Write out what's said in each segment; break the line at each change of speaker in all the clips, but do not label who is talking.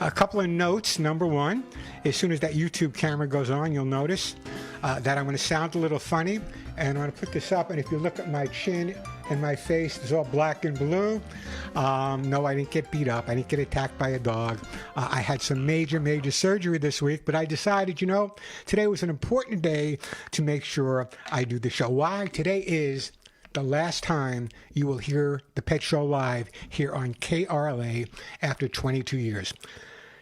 A couple of notes. Number one, as soon as that YouTube camera goes on, you'll notice that I'm going to sound a little funny. And I'm going to put this up, and if you look at my chin and my face, it's all black and blue. No, I didn't get beat up. I didn't get attacked by a dog. I had some major surgery this week, but I decided, today was an important day to make sure I do the show. Why? Today is the last time you will hear the Pet Show live here on KRLA after 22 years.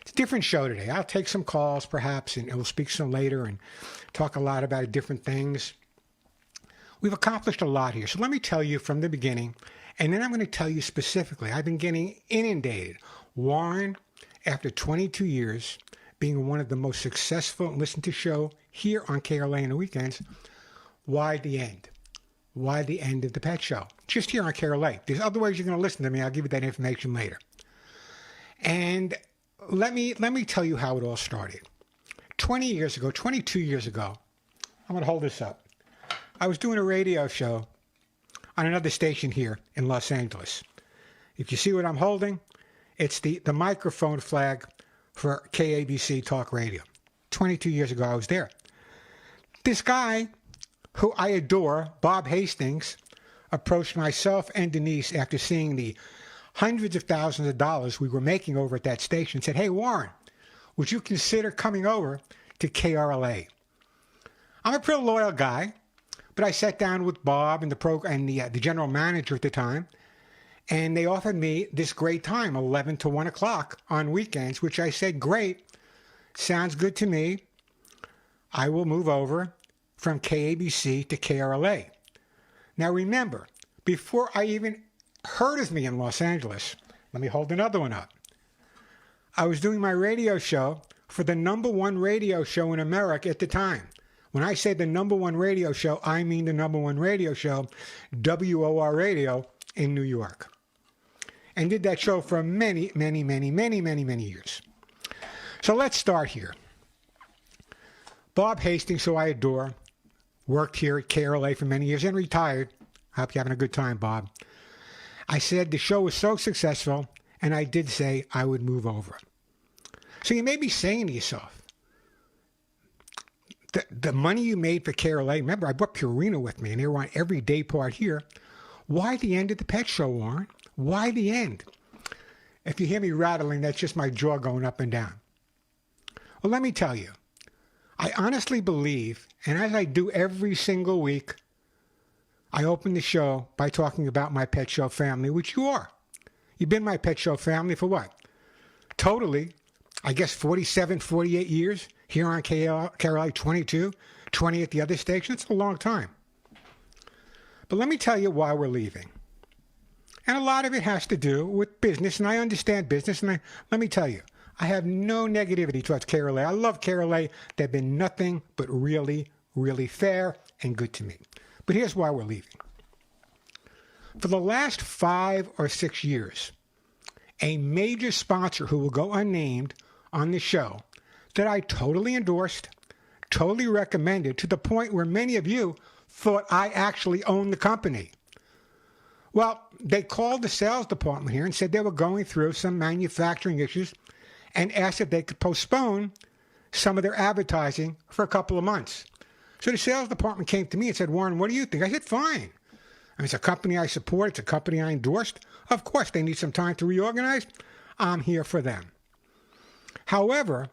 It's a different show today. I'll take some calls perhaps, and we'll speak some later and talk a lot about different things. We've accomplished a lot here. So let me tell you from the beginning, and then I'm going to tell you specifically. I've been getting inundated. Warren, after 22 years, being one of the most successful and listened to show here on KRLA on the weekends, why the end? Why the end of the Pet Show? Just here on KRLA. There's other ways you're going to listen to me. I'll give you that information later. And let me tell you how it all started. 22 years ago, I'm going to hold this up. I was doing a radio show on another station here in Los Angeles. If you see what I'm holding, it's the microphone flag for KABC Talk Radio. 22 years ago, I was there. This guy, who I adore, Bob Hastings, approached myself and Denise after seeing the hundreds of thousands of dollars we were making over at that station and said, "Hey, Warren, would you consider coming over to KRLA?" I'm a pretty loyal guy, but I sat down with Bob and the general manager at the time, and they offered me this great time, 11 to 1 o'clock on weekends, which I said, "Great, sounds good to me. I will move over from KABC to KRLA." Now remember, before I even heard of me in Los Angeles, let me hold another one up. I was doing my radio show for the #1 radio show in America at the time. When I say the #1 radio show, I mean the #1 radio show, WOR Radio in New York. And did that show for many years. So let's start here. Bob Hastings, who I adore, worked here at KRLA for many years and retired. I hope you're having a good time, Bob. I said the show was so successful, and I did say I would move over. So you may be saying to yourself, the money you made for KRLA, remember I brought Purina with me, and they were on every day part here. Why the end of the Pet Show, Warren? Why the end? If you hear me rattling, that's just my jaw going up and down. Well, let me tell you. I honestly believe, and as I do every single week, I open the show by talking about my Pet Show family, which you are. You've been my Pet Show family for what? Totally, I guess 47, 48 years here on KRLA, 22, 20 at the other station. It's a long time. But let me tell you why we're leaving. And a lot of it has to do with business, and I understand business, and let me tell you, I have no negativity towards KRLA. I love KRLA. They've been nothing but really fair and good to me. But here's why we're leaving. For the last 5 or 6 years, a major sponsor who will go unnamed on the show that I totally endorsed, totally recommended, to the point where many of you thought I actually owned the company. Well, they called the sales department here and said they were going through some manufacturing issues and asked if they could postpone some of their advertising for a couple of months. So the sales department came to me and said, "Warren, what do you think?" I said, "Fine. I mean, it's a company I support. It's a company I endorsed. Of course, they need some time to reorganize. I'm here for them." However,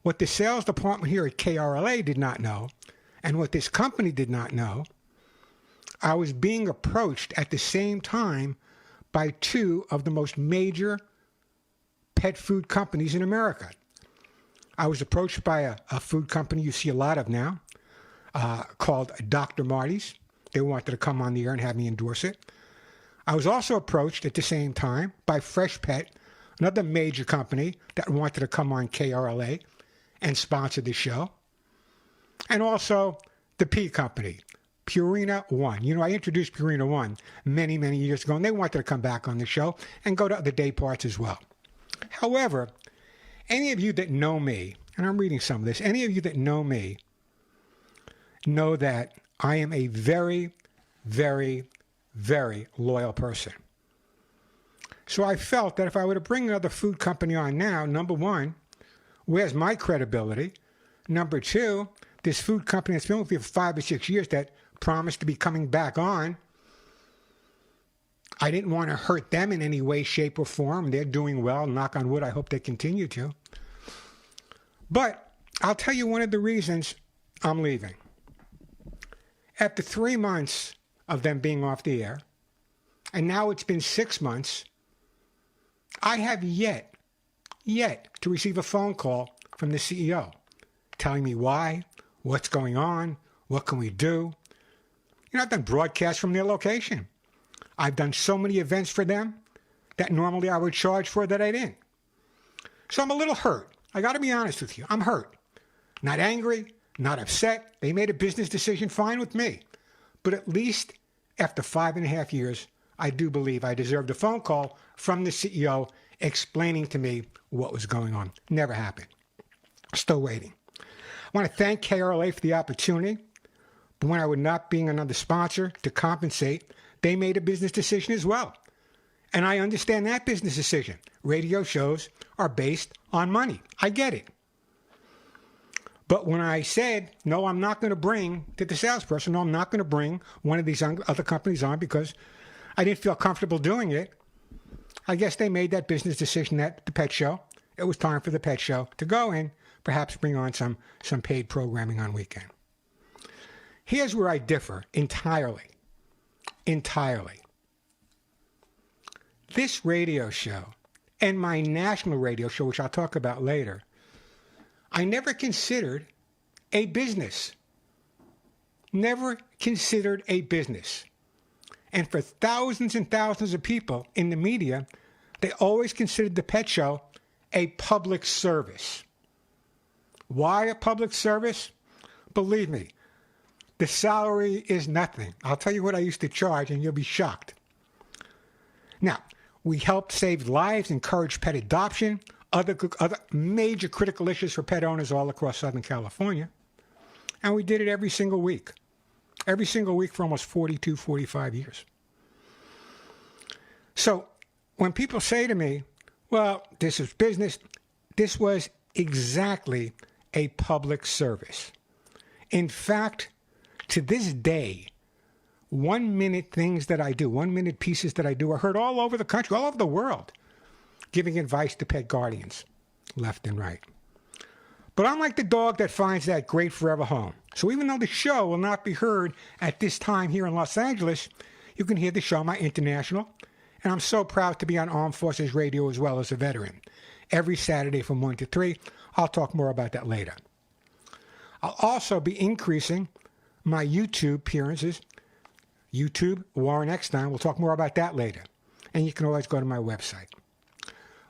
what the sales department here at KRLA did not know, and what this company did not know, I was being approached at the same time by 2 of the most major pet food companies in America. I was approached by a food company you see a lot of now, called Dr. Marty's. They wanted to come on the air and have me endorse it. I was also approached at the same time by Fresh Pet, another major company that wanted to come on KRLA and sponsor the show. And also the P Company, Purina One. I introduced Purina One many years ago, and they wanted to come back on the show and go to other day parts as well. However, any of you that know me, and I'm reading some of this, any of you that know me know that I am a very loyal person. So I felt that if I were to bring another food company on now, number one, where's my credibility? Number two, this food company that's been with me for 5 or 6 years that promised to be coming back on, I didn't want to hurt them in any way, shape, or form. They're doing well. Knock on wood. I hope they continue to. But I'll tell you one of the reasons I'm leaving. After 3 months of them being off the air, and now it's been 6 months, I have yet to receive a phone call from the CEO telling me why, what's going on, what can we do. You know, I've done broadcasts from their location. I've done so many events for them that normally I would charge for that I didn't. So I'm a little hurt. I got to be honest with you. I'm hurt. Not angry, not upset. They made a business decision, fine with me. But at least after 5.5 years, I do believe I deserved a phone call from the CEO explaining to me what was going on. Never happened. Still waiting. I want to thank KRLA for the opportunity, but when I would not being another sponsor to compensate, they made a business decision as well. And I understand that business decision. Radio shows are based on money. I get it. But when I said, no, I'm not going to bring to the salesperson, no, I'm not going to bring one of these other companies on because I didn't feel comfortable doing it, I guess they made that business decision at the pet show. It was time for the pet show to go and perhaps bring on some paid programming on weekend. Here's where I differ entirely. This radio show and my national radio show, which I'll talk about later, I never considered a business. Never considered a business. And for thousands and thousands of people in the media, they always considered the pet show a public service. Why a public service? Believe me, the salary is nothing. I'll tell you what I used to charge and you'll be shocked. Now, we helped save lives, encourage pet adoption, other major critical issues for pet owners all across Southern California. And we did it every single week. Every single week for almost 42, 45 years. So when people say to me, well, this is business, this was exactly a public service. In fact, to this day, 1 minute things that I do, 1 minute pieces that I do are heard all over the country, all over the world, giving advice to pet guardians, left and right. But I'm like the dog that finds that great forever home. So even though the show will not be heard at this time here in Los Angeles, you can hear the show on my international. And I'm so proud to be on Armed Forces Radio as well as a veteran. Every Saturday from 1 to 3. I'll talk more about that later. I'll also be increasing my YouTube appearances. YouTube, Warren Eckstein. We'll talk more about that later. And you can always go to my website.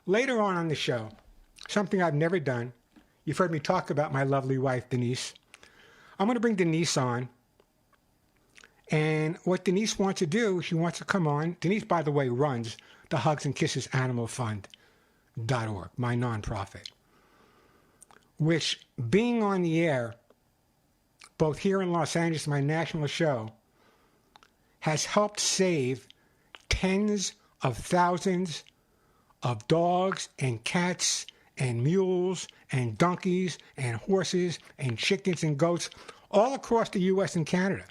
Later on the show, something I've never done. You've heard me talk about my lovely wife, Denise. I'm going to bring Denise on. And what Denise wants to do, she wants to come on. Denise, by the way, runs the Hugs and Kisses Animal Fund.org, my nonprofit, which being on the air, both here in Los Angeles, my national show, has helped save tens of thousands of dogs and cats and mules and donkeys and horses and chickens and goats all across the U.S. and Canada.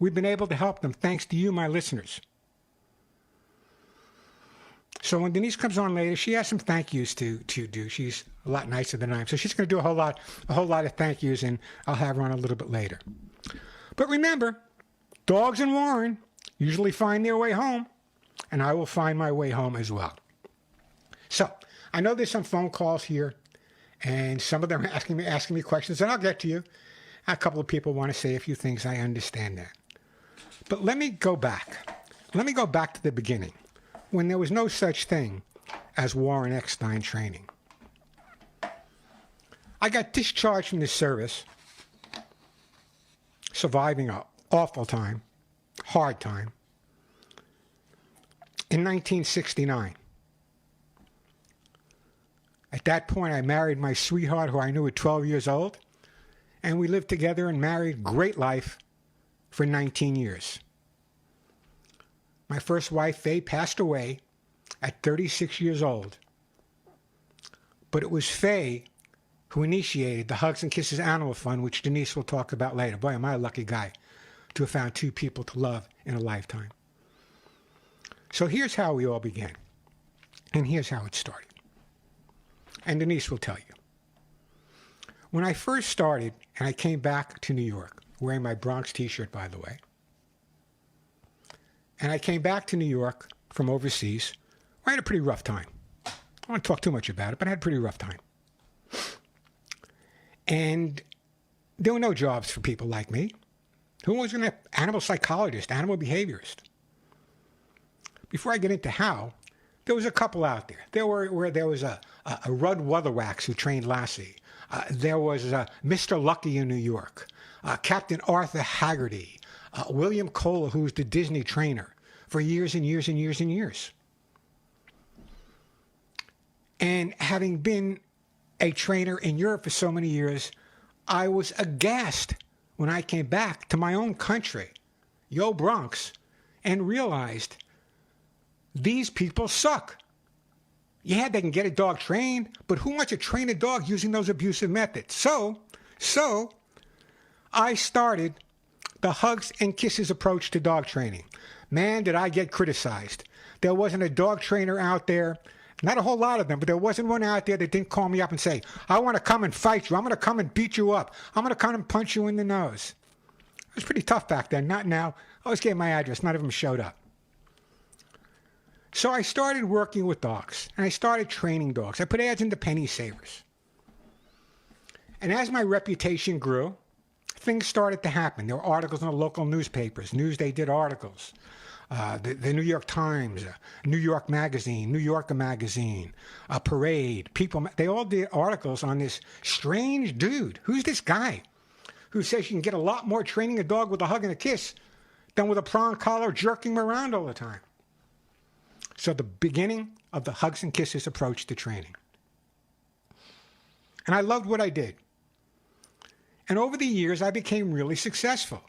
We've been able to help them thanks to you, my listeners. So when Denise comes on later, she has some thank yous to do. She's a lot nicer than I am. So she's going to do a whole lot of thank yous, and I'll have her on a little bit later. But remember, dogs and Warren usually find their way home, and I will find my way home as well. So I know there's some phone calls here, and some of them are asking me questions, and I'll get to you. A couple of people want to say a few things. I understand that. But let me go back. Let me go back to the beginning, when there was no such thing as Warren Eckstein training. I got discharged from the service, surviving an awful time, hard time, in 1969. At that point, I married my sweetheart, who I knew at 12 years old, and we lived together and married, great life, for 19 years. My first wife, Faye, passed away at 36 years old. But it was Faye who initiated the Hugs and Kisses Animal Fund, which Denise will talk about later. Boy, am I a lucky guy to have found two people to love in a lifetime. So here's how we all began. And here's how it started. And Denise will tell you. When I first started, and I came back to New York, wearing my Bronx t-shirt, by the way, and I came back to New York from overseas, I had a pretty rough time. I don't want to talk too much about it, but I had a pretty rough time. And there were no jobs for people like me. Who was an animal psychologist, animal behaviorist? Before I get into how, there was a couple out there. There was a Rudd Weatherwax who trained Lassie. There was Mr. Lucky in New York. Captain Arthur Haggerty. William Kohler, who was the Disney trainer for years and years and years and years. And having been a trainer in Europe for so many years, I was aghast when I came back to my own country, Yo Bronx, and realized these people suck. Yeah, they can get a dog trained, but who wants to train a dog using those abusive methods? So I started the Hugs and Kisses approach to dog training. Man, did I get criticized. There wasn't a dog trainer out there, not a whole lot of them, but there wasn't one out there that didn't call me up and say, I want to come and fight you. I'm going to come and beat you up. I'm going to come and punch you in the nose. It was pretty tough back then, not now. I always gave my address. None of them showed up. So I started working with dogs, and I started training dogs. I put ads in the Penny Savers. And as my reputation grew, things started to happen. There were articles in the local newspapers. Newsday did articles. The New York Times, New York Magazine, New Yorker Magazine, Parade, People, they all did articles on this strange dude. Who's this guy who says you can get a lot more training a dog with a hug and a kiss than with a prong collar jerking him around all the time? So the beginning of the Hugs and Kisses approach to training. And I loved what I did. And over the years, I became really successful.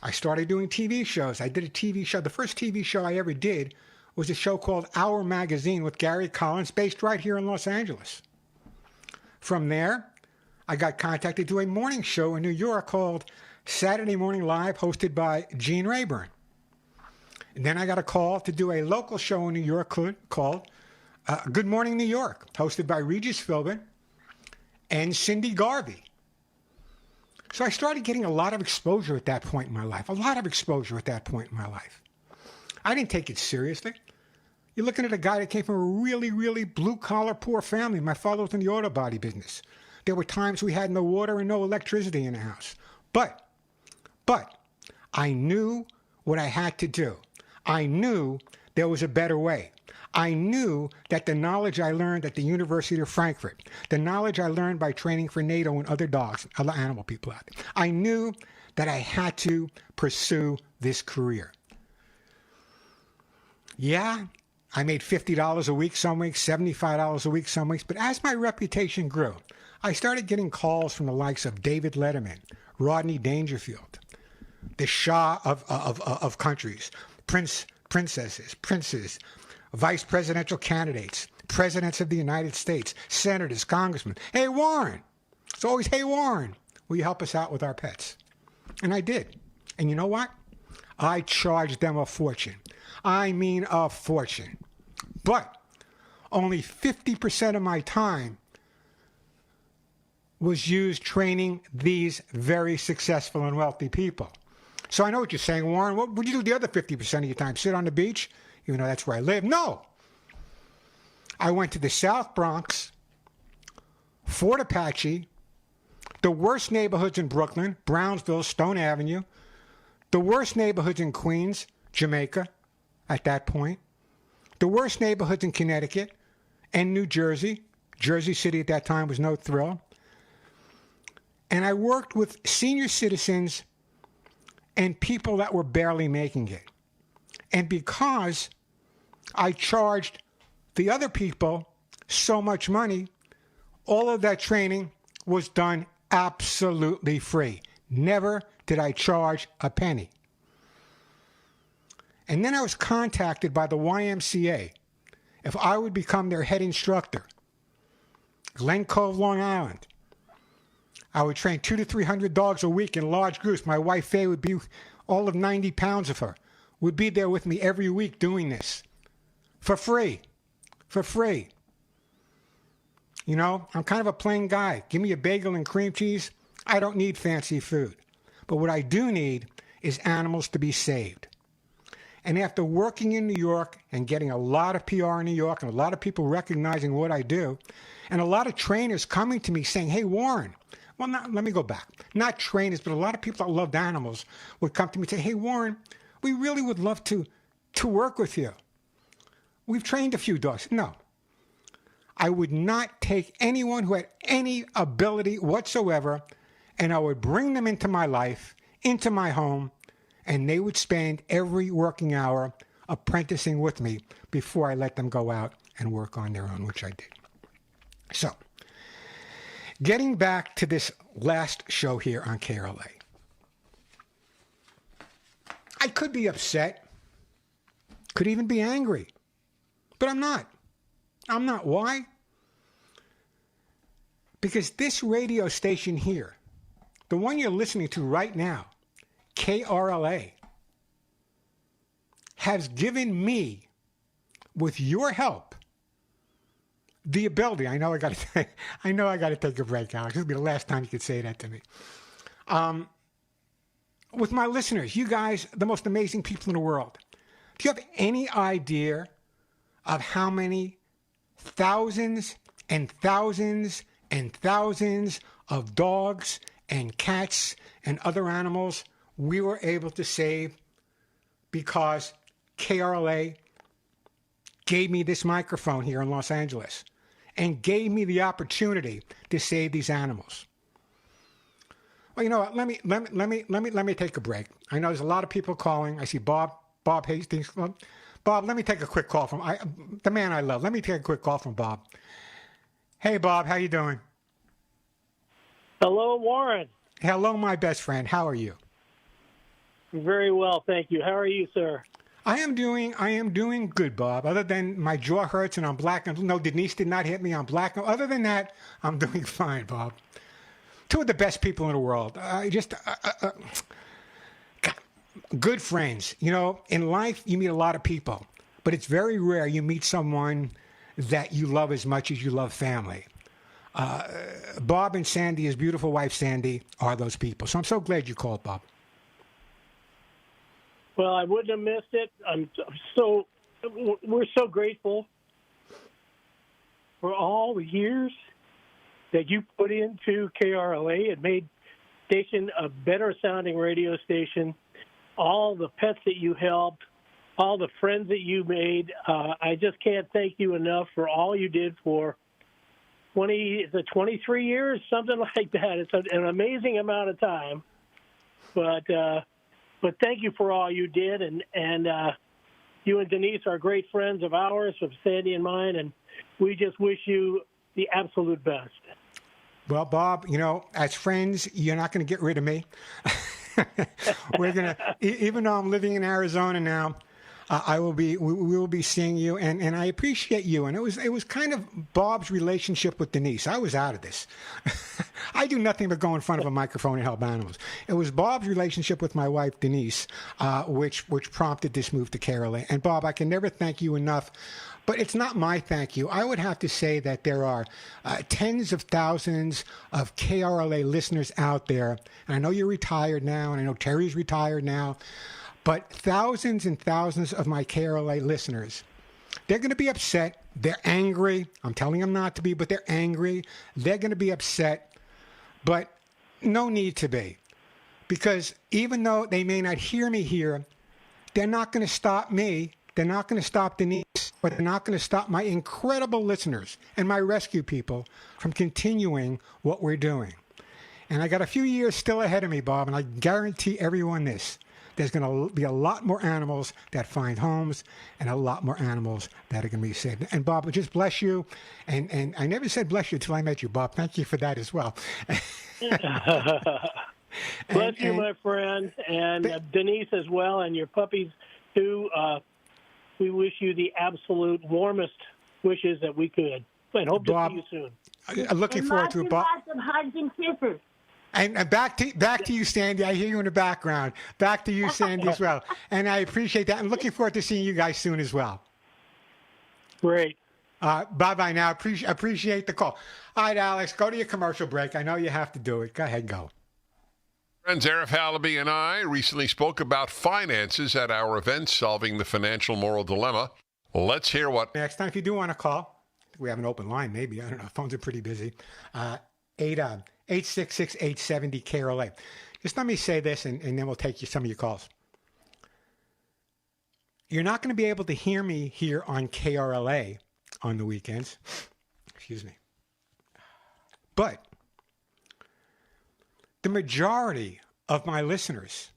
I started doing TV shows. I did a TV show. The first TV show I ever did was a show called Our Magazine with Gary Collins, based right here in Los Angeles. From there, I got contacted to do a morning show in New York called Saturday Morning Live, hosted by Gene Rayburn. And then I got a call to do a local show in New York called Good Morning New York, hosted by Regis Philbin and Cindy Garvey. So I started getting a lot of exposure at that point in my life, I didn't take it seriously. You're looking at a guy that came from a really, really blue-collar, poor family. My father was in the auto body business. There were times we had no water and no electricity in the house. But I knew what I had to do. I knew there was a better way. I knew that the knowledge I learned at the University of Frankfurt, the knowledge I learned by training for NATO and other dogs, other animal people out there, I knew that I had to pursue this career. Yeah, I made $50 a week some weeks, $75 a week some weeks, but as my reputation grew, I started getting calls from the likes of David Letterman, Rodney Dangerfield, the Shah of countries, princesses, princes, vice presidential candidates, presidents of the United States, senators, congressmen. Hey, Warren. It's always, hey, Warren, will you help us out with our pets? And I did. And you know what? I charged them a fortune. I mean a fortune. But only 50% of my time was used training these very successful and wealthy people. So I know what you're saying, Warren. What would you do the other 50% of your time? Sit on the beach? Even though that's where I live? No. I went to the South Bronx, Fort Apache, the worst neighborhoods in Brooklyn, Brownsville, Stone Avenue, the worst neighborhoods in Queens, Jamaica, at that point, the worst neighborhoods in Connecticut and New Jersey. Jersey City at that time was no thrill. And I worked with senior citizens and people that were barely making it. And because I charged the other people so much money, all of that training was done absolutely free. Never did I charge a penny. And then I was contacted by the YMCA if I would become their head instructor. Glen Cove, Long Island. I would train 200 to 300 dogs a week in large groups. My wife, Faye, would be, all of 90 pounds of her, would be there with me every week doing this. For free. For free. You know, I'm kind of a plain guy. Give me a bagel and cream cheese. I don't need fancy food. But what I do need is animals to be saved. And after working in New York and getting a lot of PR in New York and a lot of people recognizing what I do, and a lot of trainers coming to me saying, hey, Warren, well, let me go back. Not trainers, but a lot of people that loved animals would come to me and say, hey, Warren, we really would love to work with you. We've trained a few dogs. No. I would not take anyone who had any ability whatsoever, and I would bring them into my life, into my home, and they would spend every working hour apprenticing with me before I let them go out and work on their own, which I did. So, getting back to this last show here on KRLA. I could be upset, could even be angry, but I'm not. I'm not. Why? Because this radio station here, the one you're listening to right now, KRLA, has given me, with your help, the ability. I know I got to take a break, Alex. This will be the last time you could say that to me. With my listeners, you guys, the most amazing people in the world. Do you have any idea of how many thousands and thousands and thousands of dogs and cats and other animals we were able to save because KRLA gave me this microphone here in Los Angeles and gave me the opportunity to save these animals? Well, you know what? Let me take a break. I know there's a lot of people calling. I see Bob Hastings. Bob, let me take a quick call from the man I love. Let me take a quick call from Bob. Hey, Bob, how you doing?
Hello, Warren.
Hello, my best friend. How are you?
Very well, thank you. How are you, sir?
I am doing good, Bob. Other than my jaw hurts and I'm black. No, Denise did not hit me. I'm black. Other than that, I'm doing fine, Bob. Two of the best people in the world. Good friends. You know, in life, you meet a lot of people, but it's very rare you meet someone that you love as much as you love family. Bob and Sandy, his beautiful wife, Sandy, are those people. So I'm so glad you called, Bob.
Well, I wouldn't have missed it. We're so grateful for all the years that you put into KRLA. It made station a better sounding radio station. All the pets that you helped, all the friends that you made. I just can't thank you enough for all you did for 23 years, something like that. It's an amazing amount of time. But thank you for all you did. And you and Denise are great friends of ours, of Sandy and mine, and we just wish you the absolute best.
Well, Bob, you know, as friends, you're not going to get rid of me. We're gonna, even though I'm living in Arizona now, we will be seeing you, and I appreciate you. And it was kind of Bob's relationship with Denise. I was out of this. I do nothing but go in front of a microphone and help animals. It was Bob's relationship with my wife Denise, which prompted this move to KRLA. And Bob, I can never thank you enough. But it's not my thank you. I would have to say that there are tens of thousands of KRLA listeners out there. And I know you're retired now, and I know Terry's retired now. But thousands and thousands of my KRLA listeners, they're going to be upset. They're angry. I'm telling them not to be, but they're angry. They're going to be upset. But no need to be. Because even though they may not hear me here, they're not going to stop me. They're not going to stop Denise, but they're not going to stop my incredible listeners and my rescue people from continuing what we're doing. And I got a few years still ahead of me, Bob, and I guarantee everyone this. There's going to be a lot more animals that find homes and a lot more animals that are going to be saved. And Bob, just bless you. And I never said bless you until I met you, Bob. Thank you for that as well.
Bless you, my friend, and Denise as well, and your puppies, Sue, we wish you the absolute warmest wishes that we could, and hope
Bob,
to see you soon.
I'm looking forward to it, Bob.
Lots of hugs and kisses.
And back to you, Sandy. I hear you in the background. Back to you, Sandy, as well. And I appreciate that. I'm looking forward to seeing you guys soon as well.
Great.
Bye-bye now. Appreciate the call. All right, Alex, go to your commercial break. I know you have to do it. Go ahead, go.
Friends Arif Halaby and I recently spoke about finances at our event, Solving the Financial Moral Dilemma. Let's hear what...
Next time, if you do want to call, we have an open line, maybe. I don't know. Phones are pretty busy. 866-870-KRLA. Just let me say this, and then we'll take some of your calls. You're not going to be able to hear me here on KRLA on the weekends. Excuse me. But the majority of my listeners,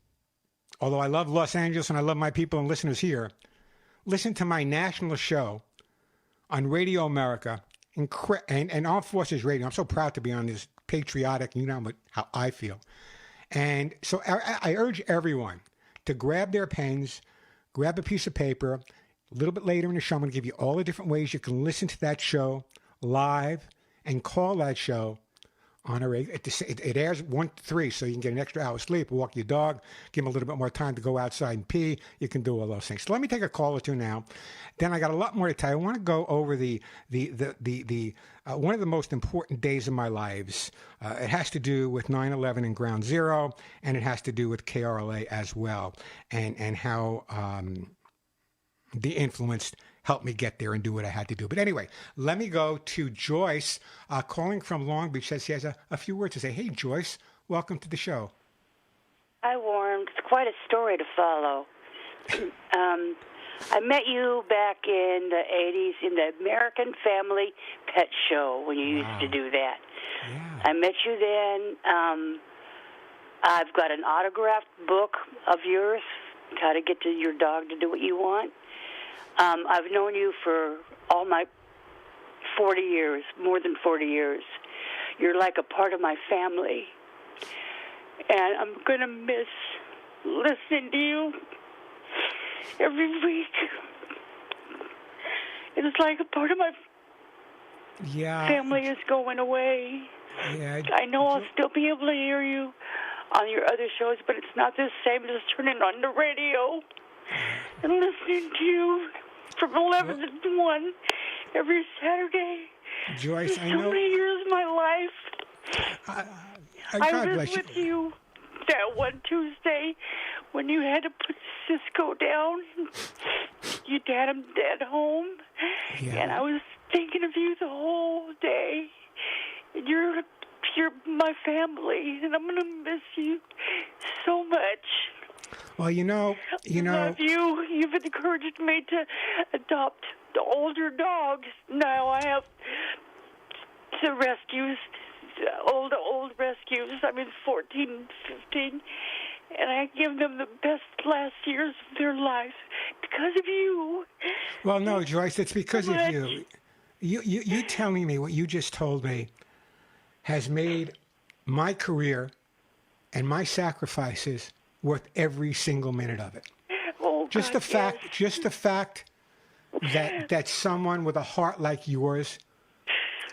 although I love Los Angeles and I love my people and listeners here, listen to my national show on Radio America and Armed Forces Radio. I'm so proud to be on this patriotic, you know how I feel. And so I urge everyone to grab their pens, grab a piece of paper. A little bit later in the show, I'm going to give you all the different ways you can listen to that show live and call that show on a regular. It airs 1 to 3, so you can get an extra hour's sleep, walk your dog, give them a little bit more time to go outside and pee. You can do all those things. So let me take a call or two now. Then I got a lot more to tell you. I want to go over the one of the most important days of my lives. It has to do with 9/11 and Ground Zero, and it has to do with KRLA as well, and how the influence helped me get there and do what I had to do. But anyway, let me go to Joyce, calling from Long Beach. Says she has a few words to say. Hey, Joyce, welcome to the show.
Hi, Warren. It's quite a story to follow. I met you back in the 80s in the American Family Pet Show when you used to do that.
Yeah.
I met you then. I've got an autographed book of yours, how to get to your dog to do what you want. I've known you for all my 40 years, more than 40 years. You're like a part of my family. And I'm going to miss listening to you every week. It's like a part of my family is going away.
Yeah.
I know I'll still be able to hear you on your other shows, but it's not the same as turning on the radio and listening to you from 11 to 1 every Saturday.
Joyce, I know.
So many years of my life. I
God
was
bless
with you that one Tuesday when you had to put Cisco down. You had him dead home.
Yeah.
And I was thinking of you the whole day. You're my family, and I'm going to miss you so much.
Well, I
love you. You've encouraged me to adopt the older dogs. Now I have the rescues, old rescues. I mean, 14, 15. And I give them the best last years of their life because of you.
Well, no, Joyce, it's because of you. You telling me what you just told me has made my career and my sacrifices worth every single minute of it.
Oh,
just
God,
the fact that someone with a heart like yours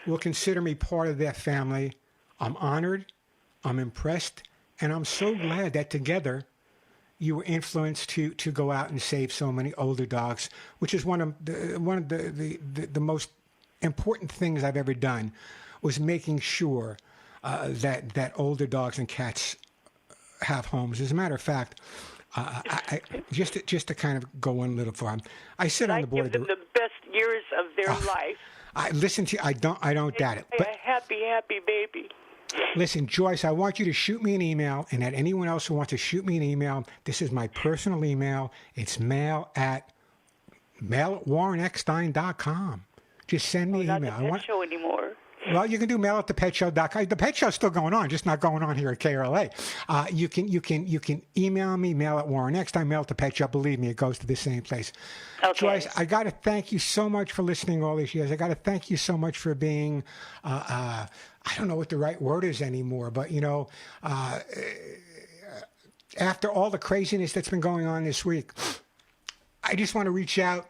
will consider me part of their family. I'm honored, I'm impressed, and I'm so glad that together you were influenced to go out and save so many older dogs, which is one of the most important things I've ever done, was making sure that older dogs and cats have homes. As a matter of fact, I just to kind of go one little far, I sit on the board.
I give them the best years of their life.
I listen to you. I don't doubt it. But
a happy baby.
Listen, Joyce, I want you to shoot me an email, and that anyone else who wants to shoot me an email, this is my personal email. It's mail@warreneckstein.com. Just send me an email.
Not the Pet Show anymore.
Well, you can do mail at thepetshow.com. The Pet Show's still going on, just not going on here at KRLA. You can email me, mail at Warren Eckstein, mail at the Pet Show. Believe me, it goes to the same place.
Okay.
Joyce, I got to thank you so much for listening all these years. I got to thank you so much for being, I don't know what the right word is anymore, but, after all the craziness that's been going on this week, I just want to reach out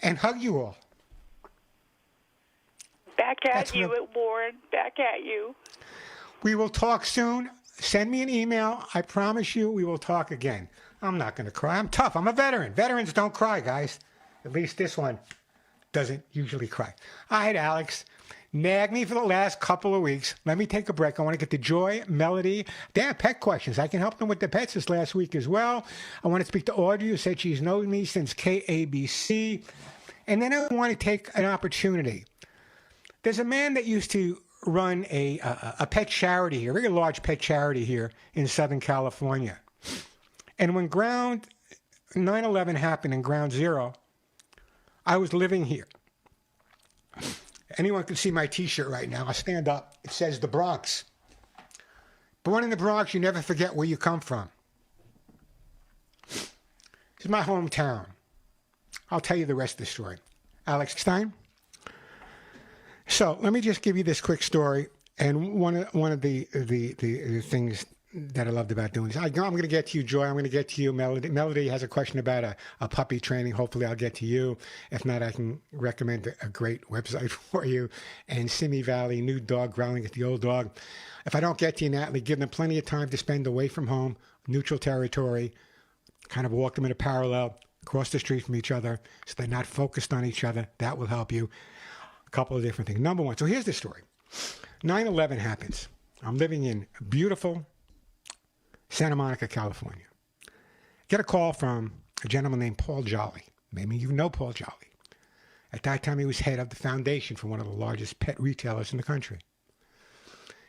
and hug you all.
Back at
That's
you,
real-
Warren. Back at you.
We will talk soon. Send me an email. I promise you we will talk again. I'm not going to cry. I'm tough. I'm a veteran. Veterans don't cry, guys. At least this one doesn't usually cry. All right, Alex. Nag me for the last couple of weeks. Let me take a break. I want to get to Joy, Melody. They have pet questions. I can help them with the pets this last week as well. I want to speak to Audrey, who said she's known me since KABC. And then I want to take an opportunity. There's a man that used to run a pet charity here, a very large pet charity here in Southern California. And when 9/11 happened in Ground Zero, I was living here. Anyone can see my T-shirt right now. I'll stand up. It says the Bronx. Born in the Bronx, you never forget where you come from. This is my hometown. I'll tell you the rest of the story. Alex Eckstein. So let me just give you this quick story. And one of the things that I loved about doing this, I'm going to get to you, Joy. I'm going to get to you, Melody. Melody has a question about a puppy training. Hopefully I'll get to you. If not, I can recommend a great website for you. And Simi Valley, new dog growling at the old dog. If I don't get to you, Natalie, give them plenty of time to spend away from home, neutral territory, kind of walk them in a parallel, across the street from each other, so they're not focused on each other. That will help you. A couple of different things. Number one, so here's the story. 9/11 happens. I'm living in beautiful Santa Monica, California. Get a call from a gentleman named Paul Jolly. Maybe you know Paul Jolly. At that time, he was head of the foundation for one of the largest pet retailers in the country.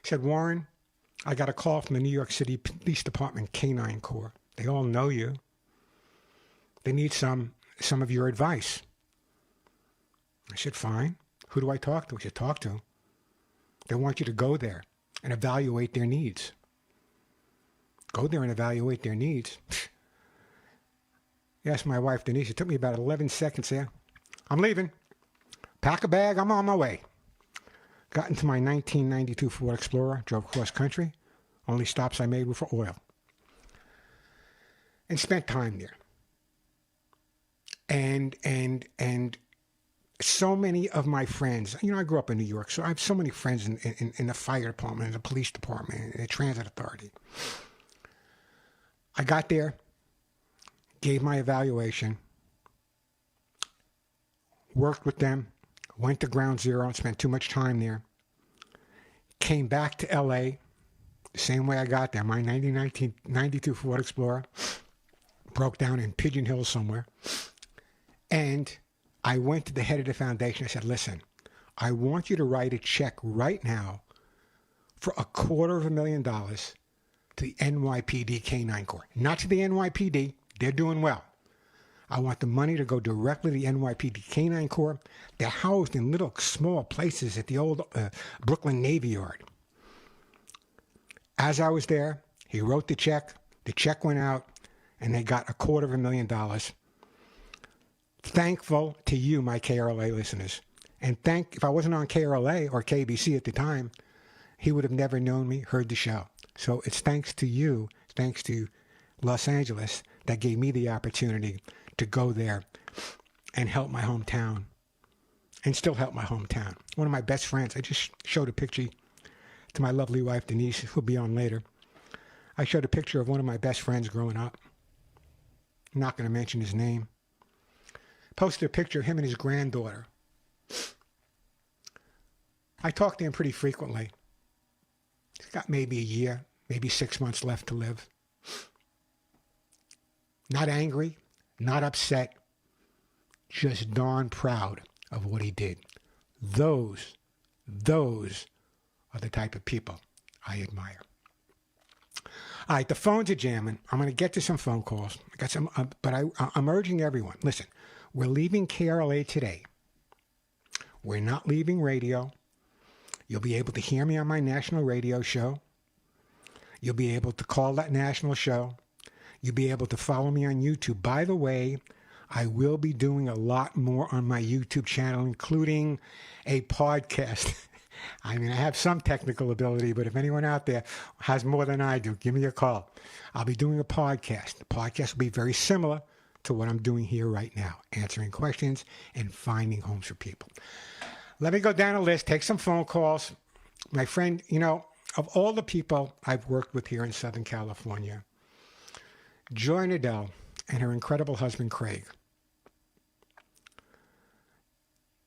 He said, Warren, I got a call from the New York City Police Department Canine Corps. They all know you. They need some of your advice. I said, fine. Who do I talk to? I said, talk to. They want you to go there and evaluate their needs. Go there and evaluate their needs. Yes, my wife, Denise, it took me about 11 seconds there. I'm leaving. Pack a bag, I'm on my way. Got into my 1992 Ford Explorer, drove cross country. Only stops I made were for oil. And spent time there. And so many of my friends, I grew up in New York, so I have so many friends in the fire department, in the police department, in the transit authority. I got there, gave my evaluation, worked with them, went to Ground Zero, spent too much time there, came back to LA, the same way I got there, my 1992 Ford Explorer, broke down in Pigeon Hill somewhere, and I went to the head of the foundation. I said, listen, I want you to write a check right now for $250,000 to the NYPD Canine Corps. Not to the NYPD. They're doing well. I want the money to go directly to the NYPD Canine Corps. They're housed in little small places at the old Brooklyn Navy Yard. As I was there, he wrote the check. The check went out, and they got $250,000. Thankful to you, my KRLA listeners. And if I wasn't on KRLA or KBC at the time, he would have never known me, heard the show. So it's thanks to you, thanks to Los Angeles, that gave me the opportunity to go there and help my hometown and still help my hometown. One of my best friends, I just showed a picture to my lovely wife, Denise, who'll be on later. I showed a picture of one of my best friends growing up. I'm not going to mention his name. Posted a picture of him and his granddaughter. I talk to him pretty frequently. He's got maybe a year, maybe 6 months left to live. Not angry, not upset, just darn proud of what he did. Those are the type of people I admire. All right, the phones are jamming. I'm going to get to some phone calls. I got some, but I'm urging everyone. Listen, we're leaving KRLA today. We're not leaving radio. You'll be able to hear me on my national radio show. You'll be able to call that national show. You'll be able to follow me on YouTube. By the way, I will be doing a lot more on my YouTube channel, including a podcast. I mean, I have some technical ability, but if anyone out there has more than I do, give me a call. I'll be doing a podcast. The podcast will be very similar to what I'm doing here right now, answering questions and finding homes for people. Let me go down a list, take some phone calls. My friend, of all the people I've worked with here in Southern California, Joy Nadell and her incredible husband, Craig,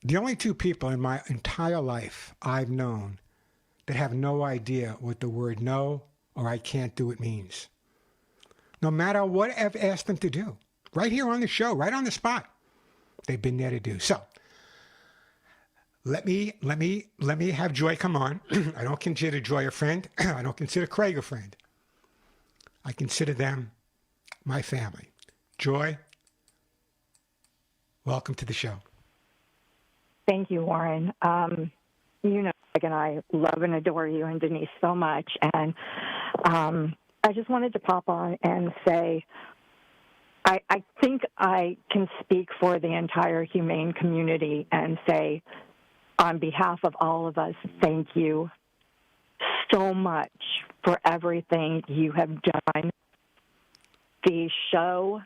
the only two people in my entire life I've known that have no idea what the word no or I can't do it means. No matter what I've asked them to do, right here on the show, right on the spot, they've been there to do. So let me have Joy come on. I don't consider Joy a friend. I don't consider Craig a friend. I consider them my family. Joy, welcome to the show.
Thank you, Warren. Greg and I love and adore you and Denise so much. And I just wanted to pop on and say, I think I can speak for the entire humane community and say, on behalf of all of us, thank you so much for everything you have done. The show,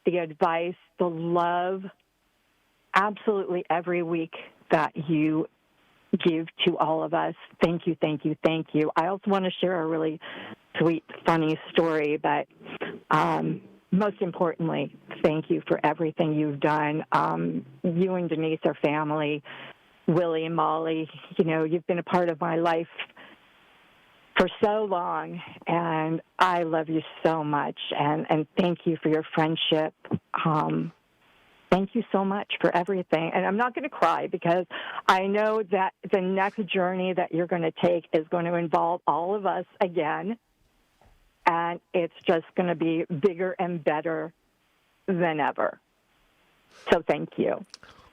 the advice, the love, absolutely every week that you give to all of us. Thank you, thank you, thank you. I also want to share a really sweet, funny story, but most importantly, thank you for everything you've done. You and Denise are family. Willie and Molly, you've been a part of my life for so long, and I love you so much, and thank you for your friendship. Thank you so much for everything. And I'm not going to cry because I know that the next journey that you're going to take is going to involve all of us again, and it's just going to be bigger and better than ever. So thank you.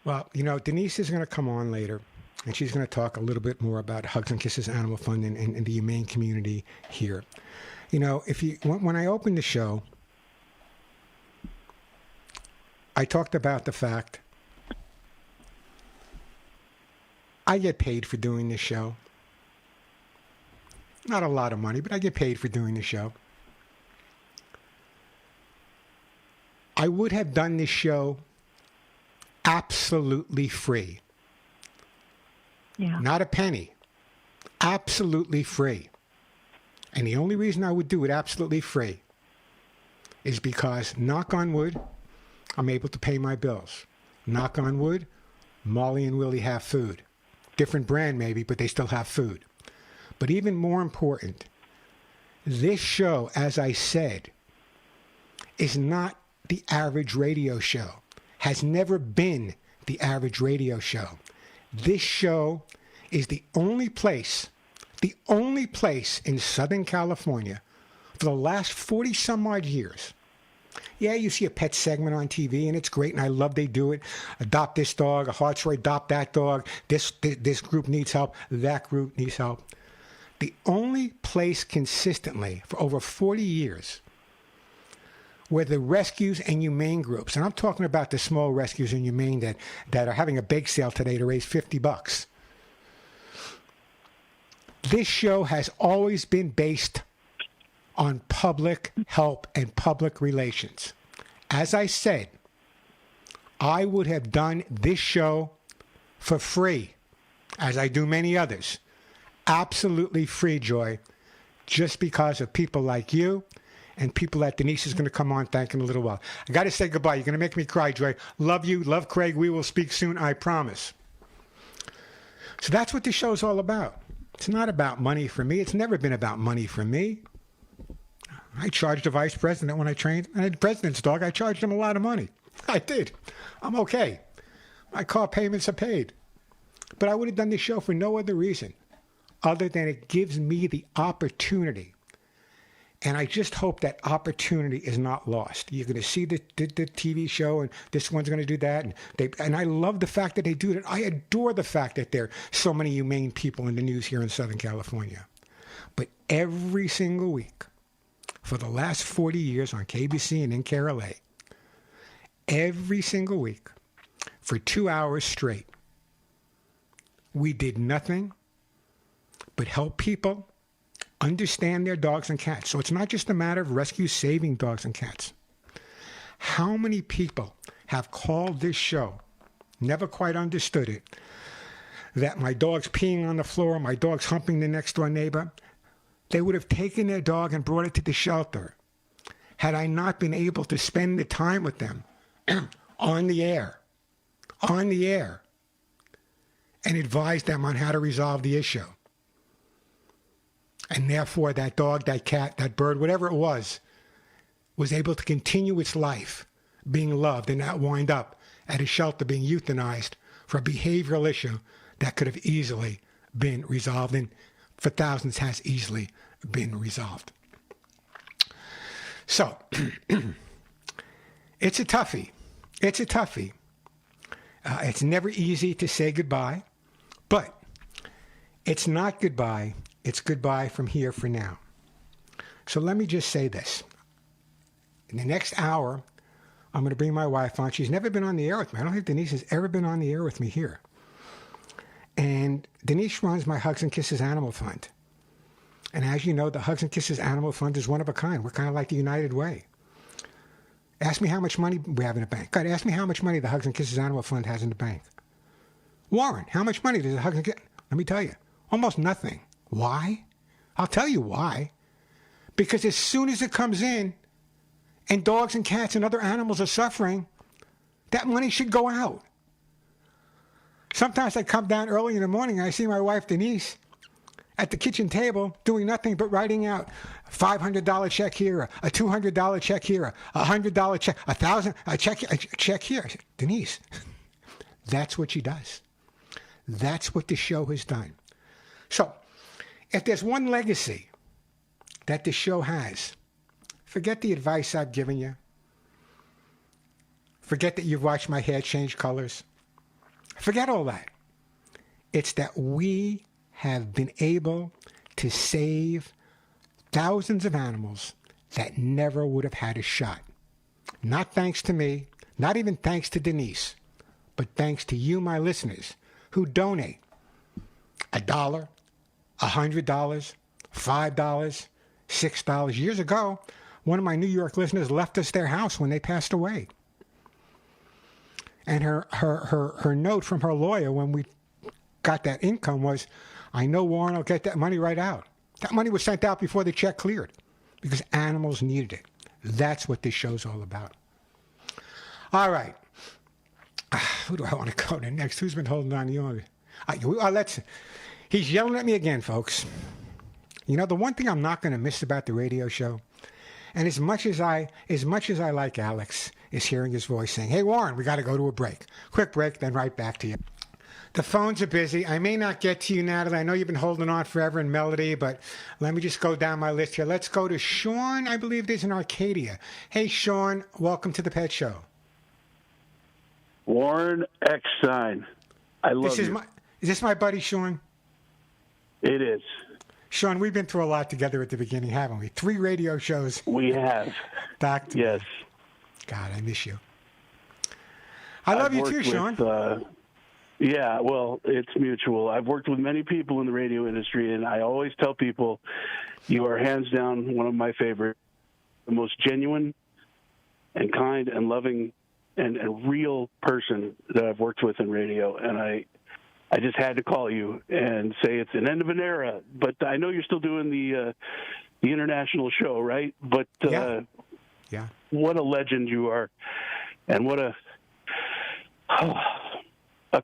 Well, Denise is going to come on later, and she's going to talk a little bit more about Hugs and Kisses Animal Fund and the humane community here. When I opened the show, I talked about the fact I get paid for doing this show. Not a lot of money, but I get paid for doing the show. I would have done this show absolutely free.
Yeah.
Not a penny. Absolutely free. And the only reason I would do it absolutely free is because, knock on wood, I'm able to pay my bills. Knock on wood, Molly and Willie have food. Different brand maybe, but they still have food. But even more important, this show, as I said, is not the average radio show. Has never been the average radio show. This show is the only place in Southern California for the last 40 some odd years. Yeah, you see a pet segment on TV, and it's great, and I love they do it. Adopt this dog, a Hearts for Adopt that dog. This group needs help. That group needs help. The only place consistently for over 40 years where the rescues and humane groups, and I'm talking about the small rescues and humane that are having a bake sale today to raise $50. This show has always been based on public help and public relations. As I said, I would have done this show for free, as I do many others. Absolutely free, Joy, just because of people like you and people that Denise is going to come on thank in a little while. I got to say goodbye. You're going to make me cry, Joy. Love you. Love Craig. We will speak soon, I promise. So that's what this show is all about. It's not about money for me. It's never been about money for me. I charged the vice president when I trained. I had the president's dog. I charged him a lot of money. I did. I'm okay. My car payments are paid. But I would have done this show for no other reason other than it gives me the opportunity. And I just hope that opportunity is not lost. You're going to see the TV show, and this one's going to do that. And I love the fact that they do it. I adore the fact that there are so many humane people in the news here in Southern California. But every single week, for the last 40 years on KBC and in KRLA, every single week, for 2 hours straight, we did nothing but help people understand their dogs and cats. So it's not just a matter of rescue saving dogs and cats. How many people have called this show, never quite understood it, that my dog's peeing on the floor, my dog's humping the next door neighbor? They would have taken their dog and brought it to the shelter had I not been able to spend the time with them on the air, and advise them on how to resolve the issue. And therefore, that dog, that cat, that bird, whatever it was able to continue its life being loved and not wind up at a shelter being euthanized for a behavioral issue that could have easily been resolved, and for thousands has easily been resolved. So, it's a toughie. It's a toughie. It's never easy to say goodbye, but it's not goodbye. It's goodbye from here for now. So let me just say this. In the next hour, I'm going to bring my wife on. She's never been on the air with me. I don't think Denise has ever been on the air with me here. And Denise runs my Hugs and Kisses Animal Fund. And as you know, the Hugs and Kisses Animal Fund is one of a kind. We're kind of like the United Way. Ask me how much money we have in the bank. God, ask me how much money the Hugs and Kisses Animal Fund has in the bank. Warren, how much money does the Hugs and Kisses... Let me tell you, almost nothing. Why? I'll tell you why. Because as soon as it comes in, and dogs and cats and other animals are suffering, that money should go out. Sometimes I come down early in the morning and I see my wife Denise at the kitchen table doing nothing but writing out a $500 check here, a $200 check here, a $100 check, a check here. I said, Denise, that's what she does. That's what the show has done. So, if there's one legacy that the show has, forget the advice I've given you. Forget that you've watched my hair change colors. Forget all that. It's that we have been able to save thousands of animals that never would have had a shot. Not thanks to me, not even thanks to Denise, but thanks to you, my listeners, who donate $1, $100, $5, $6. Years ago, one of my New York listeners left us their house when they passed away. And her note from her lawyer when we got that income was, I know Warren will get that money right out. That money was sent out before the check cleared because animals needed it. That's what this show's all about. All right. Who do I want to go to next? Who's been holding on to you? He's yelling at me again, folks. You know, the one thing I'm not going to miss about the radio show, and as much as I like Alex, is hearing his voice saying, hey, Warren, we got to go to a break. Quick break, then right back to you. The phones are busy. I may not get to you, Natalie. I know you've been holding on forever in Melody, but let me just go down my list here. Let's go to Sean, I believe there's in Arcadia. Hey, Sean, welcome to the Pet Show.
Warren Eckstein, I love you.
Is this my buddy, Sean?
It is.
Sean, we've been through a lot together at the beginning, haven't we? 3 radio shows.
We have.
Back to
yes.
Me. God, I miss you. I love you too, Sean.
Yeah, well, it's mutual. I've worked with many people in the radio industry, and I always tell people you are hands down one of my favorite, the most genuine and kind and loving and real person that I've worked with in radio. And I just had to call you and say it's an end of an era. But I know you're still doing the international show, right? But
yeah.
What a legend you are, and what a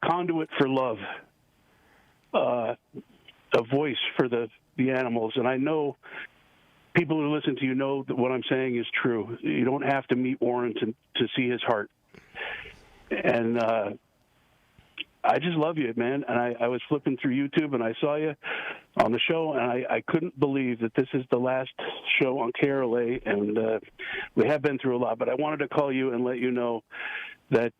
conduit for love, a voice for the animals. And I know people who listen to you know that what I'm saying is true. You don't have to meet Warren to see his heart. And I just love you, man. And I was flipping through YouTube, and I saw you on the show, and I couldn't believe that this is the last show on KRLA, and we have been through a lot. But I wanted to call you and let you know that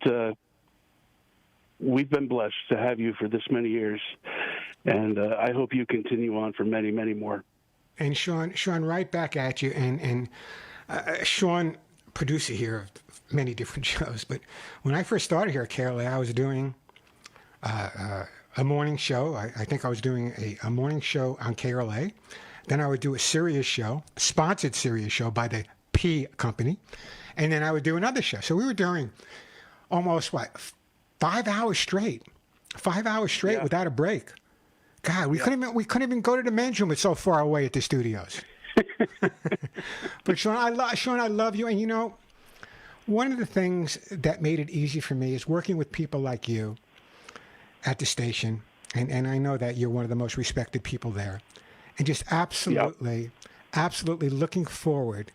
we've been blessed to have you for this many years, and I hope you continue on for many, many more.
And Sean, right back at you. And Sean, producer here of many different shows, but when I first started here at KRLA, I was doing a morning show. I think I was doing a morning show on KRLA. Then I would do a Sirius show, a sponsored Sirius show by the P Company. And then I would do another show. So we were doing almost, 5 hours straight. 5 hours straight without a break. God, we couldn't even go to the men's room. It's so far away at the studios. But Sean, I love you. And you know, one of the things that made it easy for me is working with people like you at the station. And I know that you're one of the most respected people there. And just absolutely looking forward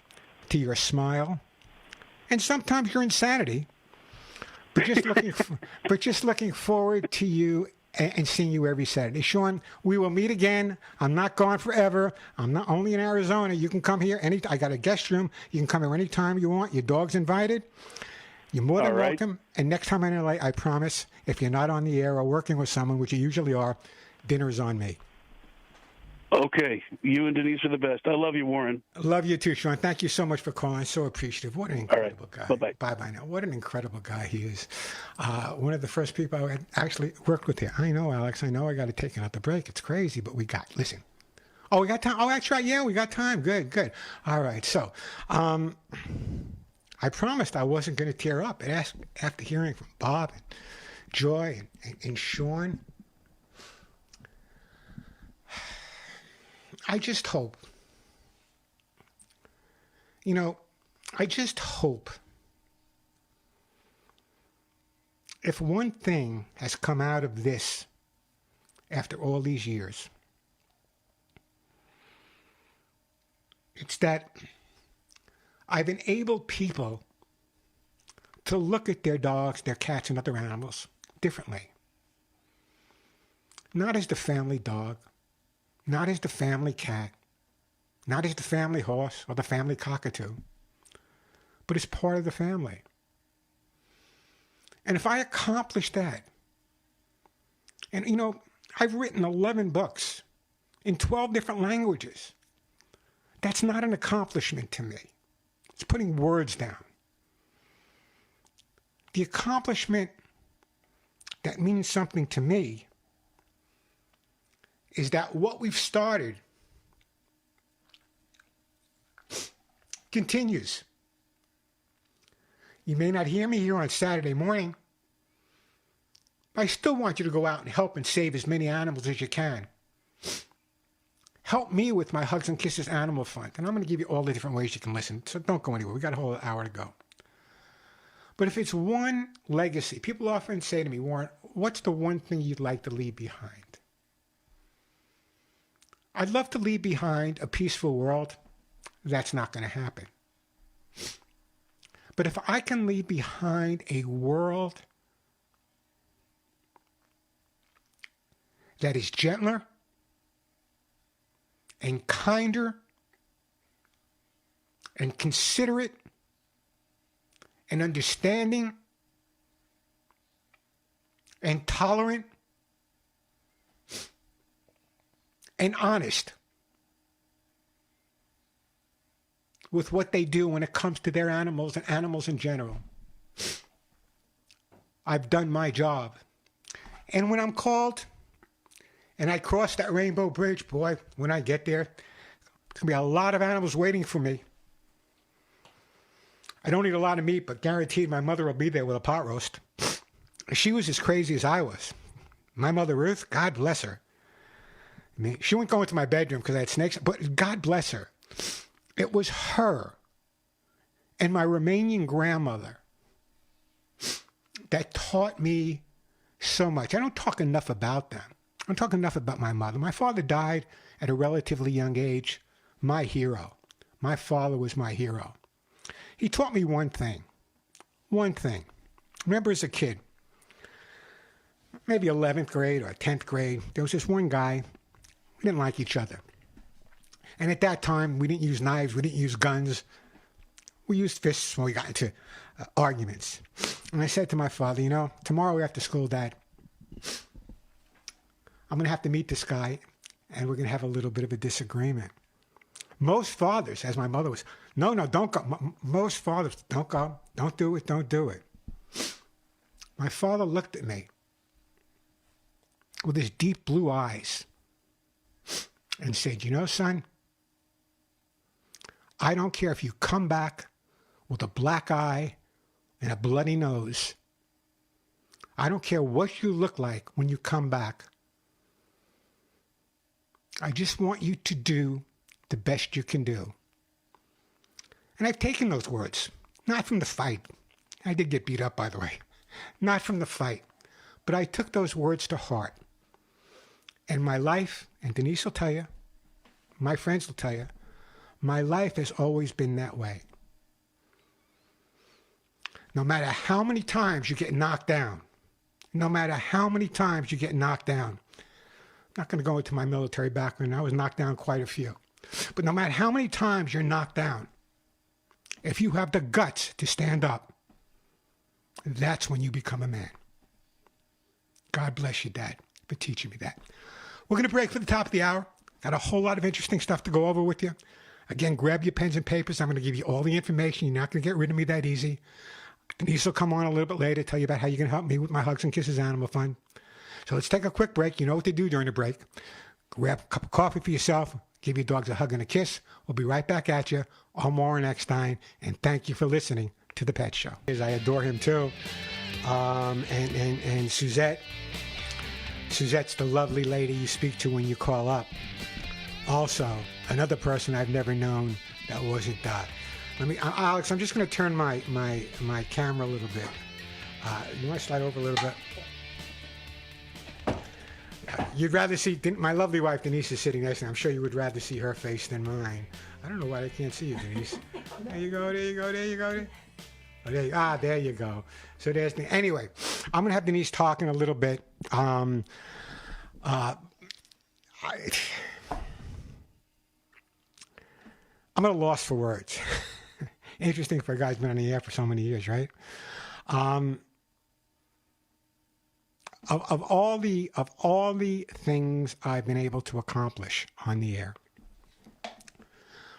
to your smile and sometimes your insanity, but just looking forward to you and seeing you every Saturday. Sean, we will meet again. I'm not gone forever. I'm not only in Arizona. You can come here I got a guest room. You can come here anytime you want. Your dog's invited. You're more than welcome. And next time I'm in LA, I promise, if you're not on the air or working with someone, which you usually are, dinner is on me.
Okay. You and Denise are the best. I love you, Warren.
Love you too, Sean. Thank you so much for calling. So appreciative. What an incredible guy.
Bye-bye.
Bye-bye now. What an incredible guy he is. One of the first people I had actually worked with here. I know, Alex. I know I got to take another break. It's crazy, but listen. Oh, we got time? Oh, that's right. Yeah, we got time. Good. All right. So I promised I wasn't going to tear up. And after hearing from Bob and Joy and Sean, I just hope, if one thing has come out of this after all these years, it's that I've enabled people to look at their dogs, their cats, and other animals differently. Not as the family dog, not as the family cat, not as the family horse or the family cockatoo, but as part of the family. And if I accomplish that, and I've written 11 books in 12 different languages, that's not an accomplishment to me. It's putting words down. The accomplishment that means something to me is that what we've started continues. You may not hear me here on Saturday morning, but I still want you to go out and help and save as many animals as you can. Help me with my Hugs and Kisses Animal Fund, and I'm going to give you all the different ways you can listen, so don't go anywhere. We got a whole hour to go. But if it's one legacy, people often say to me, Warren, what's the one thing you'd like to leave behind? I'd love to leave behind a peaceful world. That's not going to happen. But if I can leave behind a world that is gentler and kinder and considerate and understanding and tolerant and honest with what they do when it comes to their animals and animals in general, I've done my job. And when I'm called and I cross that rainbow bridge, boy, when I get there, there's going to be a lot of animals waiting for me. I don't eat a lot of meat, but guaranteed my mother will be there with a pot roast. She was as crazy as I was. My mother, Ruth, God bless her. I mean, she wouldn't go into my bedroom because I had snakes, but God bless her. It was her and my Romanian grandmother that taught me so much. I don't talk enough about them. I don't talk enough about my mother. My father died at a relatively young age. My hero. My father was my hero. He taught me one thing. One thing. Remember as a kid, maybe 11th grade or 10th grade, there was this one guy. We didn't like each other. And at that time, we didn't use knives. We didn't use guns. We used fists when we got into arguments. And I said to my father, tomorrow after school, Dad, I'm going to have to meet this guy, and we're going to have a little bit of a disagreement. Most fathers, as my mother was, no, don't go. Most fathers, don't go. Don't do it. Don't do it. My father looked at me, with his deep blue eyes and said, you know, son, I don't care if you come back with a black eye and a bloody nose. I don't care what you look like when you come back. I just want you to do the best you can do. And I've taken those words, not from the fight. I did get beat up, by the way. Not from the fight. But I took those words to heart. And my life, and Denise will tell you, my friends will tell you, my life has always been that way. No matter how many times you get knocked down, I'm not going to go into my military background. I was knocked down quite a few. But no matter how many times you're knocked down, if you have the guts to stand up, that's when you become a man. God bless you, Dad, for teaching me that. We're going to break for the top of the hour. Got a whole lot of interesting stuff to go over with you. Again, grab your pens and papers. I'm going to give you all the information. You're not going to get rid of me that easy. Denise will come on a little bit later, tell you about how you can help me with my Hugs and Kisses Animal Fund. So let's take a quick break. You know what to do during the break. Grab a cup of coffee for yourself. Give your dogs a hug and a kiss. We'll be right back at you. I'm Warren Eckstein, and thank you for listening to The Pet Show. I adore him too. And Suzette. Suzette's the lovely lady you speak to when you call up. Also, another person I've never known that wasn't Alex, I'm just going to turn my camera a little bit. You want to slide over a little bit? You'd rather see my lovely wife Denise is sitting next to me. I'm sure you would rather see her face than mine. I don't know why they can't see you, Denise. There you go. Oh, there you go. So there's the. Anyway, I'm gonna have Denise talking a little bit. I'm at a loss for words. Interesting for a guy who's been on the air for so many years, right? Of all the things I've been able to accomplish on the air,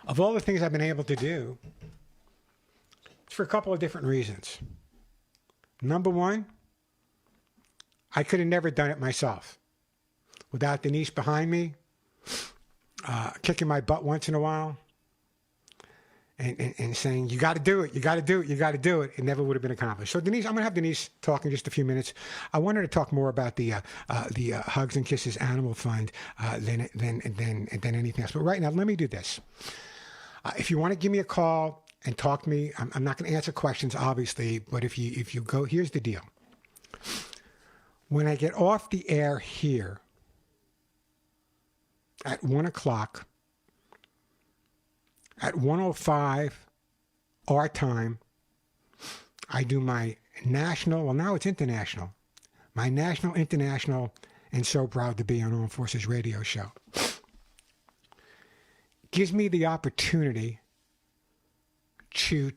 of all the things I've been able to do, it's for a couple of different reasons. Number one, I could have never done it myself. Without Denise behind me, kicking my butt once in a while, and saying, you got to do it, it never would have been accomplished. So Denise, I'm going to have Denise talk in just a few minutes. I wanted to talk more about the Hugs and Kisses Animal Fund than anything else. But right now, let me do this. If you want to give me a call and talk to me, I'm not going to answer questions, obviously, but if you go, here's the deal. When I get off the air here at 1 o'clock, at 1:05 our time, I do my national, well now it's international, my national, international, and so proud to be on Armed Forces radio show. Gives me the opportunity to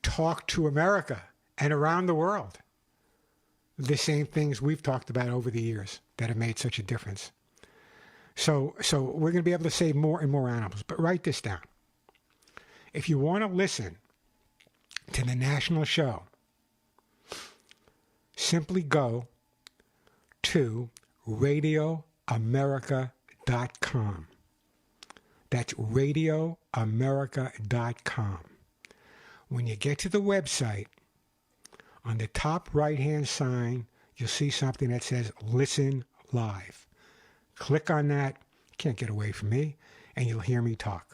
talk to America and around the world. The same things we've talked about over the years that have made such a difference. So we're going to be able to save more and more animals, but write this down. If you want to listen to the national show, simply go to radioamerica.com. That's radioamerica.com. When you get to the website, on the top right-hand sign, you'll see something that says Listen Live. Click on that. Can't get away from me, and you'll hear me talk.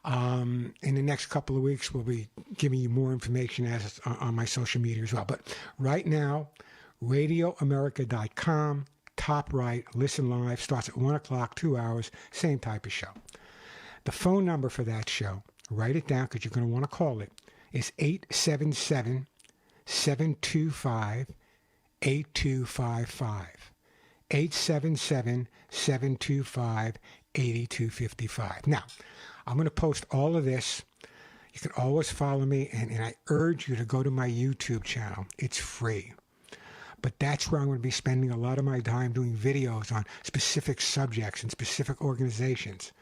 In the next couple of weeks, we'll be giving you more information on my social media as well. But right now, radioamerica.com, top right, Listen Live, starts at 1 o'clock, 2 hours, same type of show. The phone number for that show, write it down because you're going to want to call it, is 877-725-8255. 877-725-8255. Now, I'm going to post all of this. You can always follow me, and I urge you to go to my YouTube channel. It's free. But that's where I'm going to be spending a lot of my time doing videos on specific subjects and specific organizations.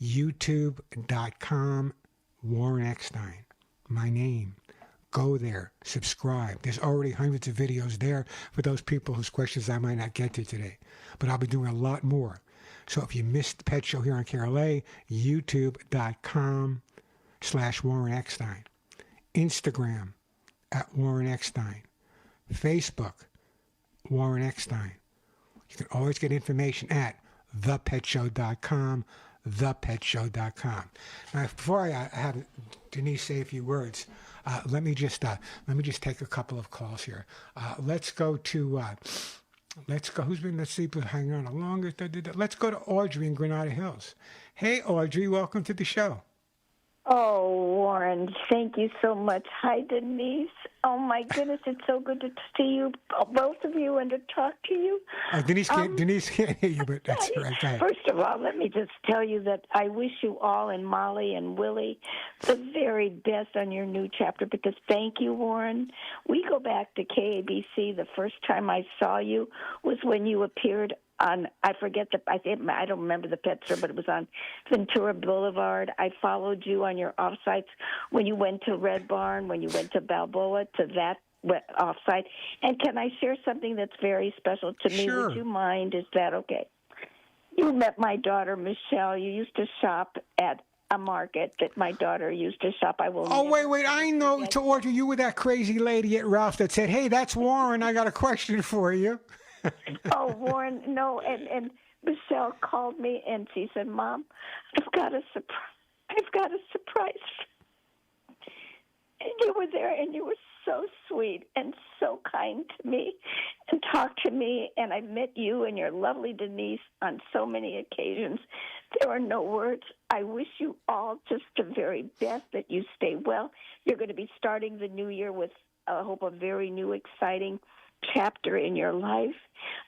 YouTube.com, Warren Eckstein. My name. Go there, subscribe. There's already hundreds of videos there for those people whose questions I might not get to today. But I'll be doing a lot more. So if you missed the Pet Show here on KRLA, youtube.com/Warren Eckstein. Instagram @Warren Eckstein. Facebook, Warren Eckstein. You can always get information at thepetshow.com, thepetshow.com. Now, before I have Denise say a few words, let me just take a couple of calls here. Let's go. Who's been? Let's see, hang on the longest. Let's go to Audrey in Granada Hills. Hey, Audrey, welcome to the show.
Oh, Warren, thank you so much. Hi, Denise. Oh, my goodness, it's so good to see you, both of you, and to talk to you.
Denise can't hear you, but that's all right. Go ahead.
First of all, let me just tell you that I wish you all and Molly and Willie the very best on your new chapter, because thank you, Warren. We go back to KABC. The first time I saw you was when you appeared on, I don't remember the pet store, but it was on Ventura Boulevard. I followed you on your offsites when you went to Red Barn, when you went to Balboa, to that offsite. And can I share something that's very special to me?
Sure.
Would you mind? Is that okay? You met my daughter, Michelle. You used to shop at a market that my daughter used to shop.
Wait. I know, to Audrey, you were that crazy lady at Ralph that said, hey, that's Warren. I got a question for you.
Oh, Warren, no, and Michelle called me and she said, Mom, I've got a surprise. And you were there and you were so sweet and so kind to me and talked to me, and I met you and your lovely Denise on so many occasions. There are no words. I wish you all just the very best, that you stay well. You're going to be starting the new year with, I hope, a very new, exciting chapter in your life.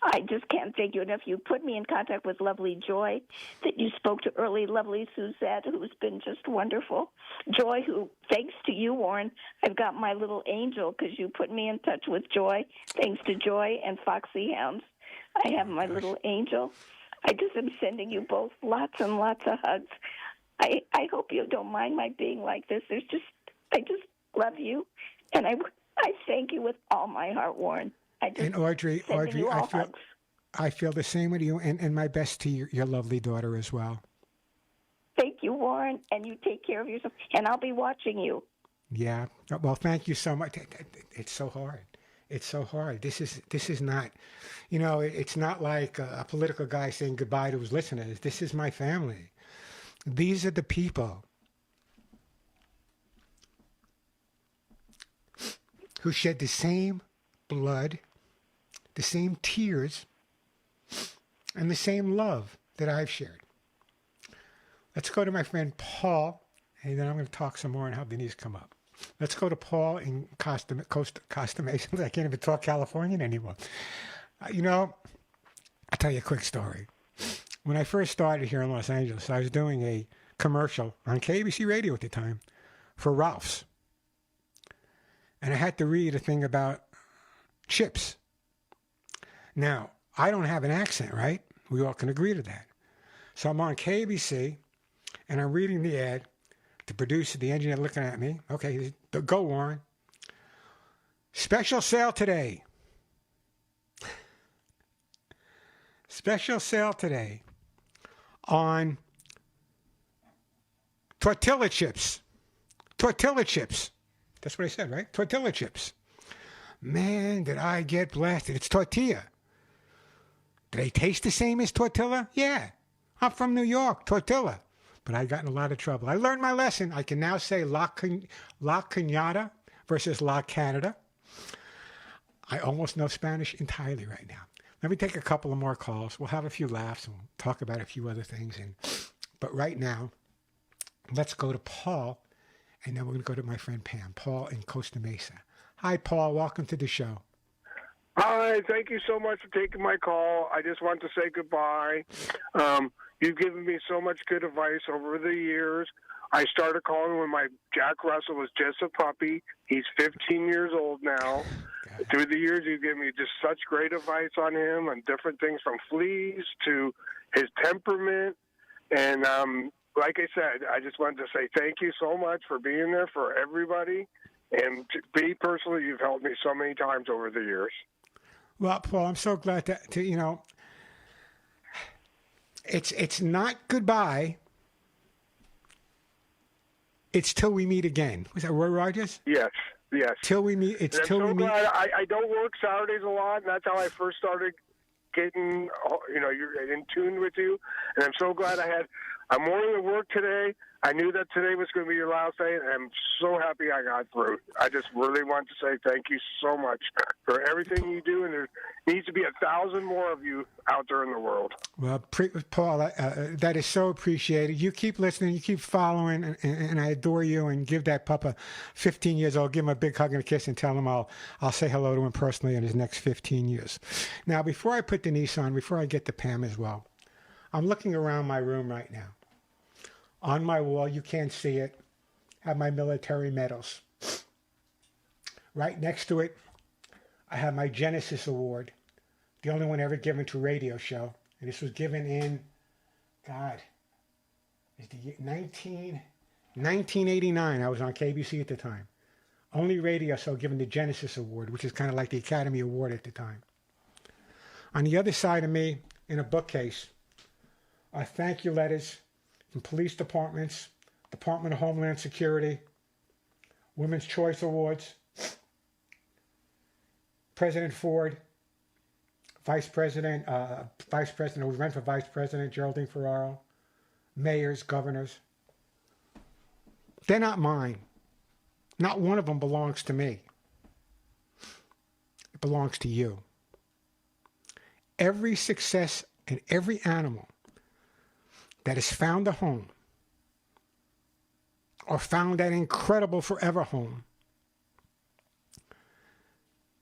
I just can't thank you enough. You put me in contact with lovely Joy, that you spoke to early, lovely Suzette, who's been just wonderful. Joy, who, thanks to you, Warren, I've got my little angel, because you put me in touch with Joy. Thanks to Joy and Foxy Hounds, I have my little angel. I just am sending you both lots and lots of hugs. I hope you don't mind my being like this. I just love you, and I thank you with all my heart, Warren.
And Audrey, I feel the same with you, and my best to your lovely daughter as well.
Thank you, Warren, and you take care of yourself, and I'll be watching you.
Yeah. Well, thank you so much. It's so hard. It's so hard. This is not, it's not like a political guy saying goodbye to his listeners. This is my family. These are the people who shed the same blood, the same tears, and the same love that I've shared. Let's go to my friend Paul, and then I'm going to talk some more and have Denise come up. Let's go to Paul in Costa Mesa. I can't even talk Californian anymore. I'll tell you a quick story. When I first started here in Los Angeles, I was doing a commercial on KBC radio at the time for Ralph's. And I had to read a thing about chips. Now, I don't have an accent, right? We all can agree to that. So I'm on KBC, and I'm reading the ad. The producer, the engineer, looking at me. Okay, go, Warren. Special sale today. Special sale today on tortilla chips. Tortilla chips. That's what I said, right? Tortilla chips. Man, did I get blasted. It's tortilla. Do they taste the same as tortilla? Yeah. I'm from New York, tortilla. But I got in a lot of trouble. I learned my lesson. I can now say La Cañada versus La Canada. I almost know Spanish entirely right now. Let me take a couple of more calls. We'll have a few laughs and we'll talk about a few other things. But right now, let's go to Paul, and then we're going to go to my friend Pam. Paul in Costa Mesa. Hi, Paul. Welcome to the show.
Hi, thank you so much for taking my call. I just want to say goodbye. You've given me so much good advice over the years. I started calling when my Jack Russell was just a puppy. He's 15 years old now. Through the years, you've given me just such great advice on him and different things, from fleas to his temperament. And like I said, I just wanted to say thank you so much for being there for everybody. And me personally, you've helped me so many times over the years.
Well, Paul, I'm so glad to it's not goodbye. It's till we meet again. Was that Roy Rogers?
Yes, yes.
Till we meet. It's
And
till
I'm so
we meet.
glad I don't work Saturdays a lot, and that's how I first started getting, you're in tune with you. And I'm so glad I'm more to work today. I knew that today was going to be your last day, and I'm so happy I got through. I just really want to say thank you so much for everything you do, and there needs to be 1,000 more of you out there in the world.
Well, Paul, that is so appreciated. You keep listening, you keep following, and I adore you. And give that puppa 15 years old, give him a big hug and a kiss, and tell him I'll say hello to him personally in his next 15 years. Now, before I put Denise on, before I get to Pam as well, I'm looking around my room right now. On my wall, you can't see it, have my military medals. Right next to it, I have my Genesis Award, the only one ever given to a radio show. And this was given in, it's the year 1989. I was on KBC at the time. Only radio show given the Genesis Award, which is kind of like the Academy Award at the time. On the other side of me, in a bookcase, are thank you letters from police departments, Department of Homeland Security, Women's Choice Awards, President Ford, Vice President who ran for Vice President, Geraldine Ferraro, mayors, governors. They're not mine. Not one of them belongs to me. It belongs to you. Every success and every animal that has found a home or found that incredible forever home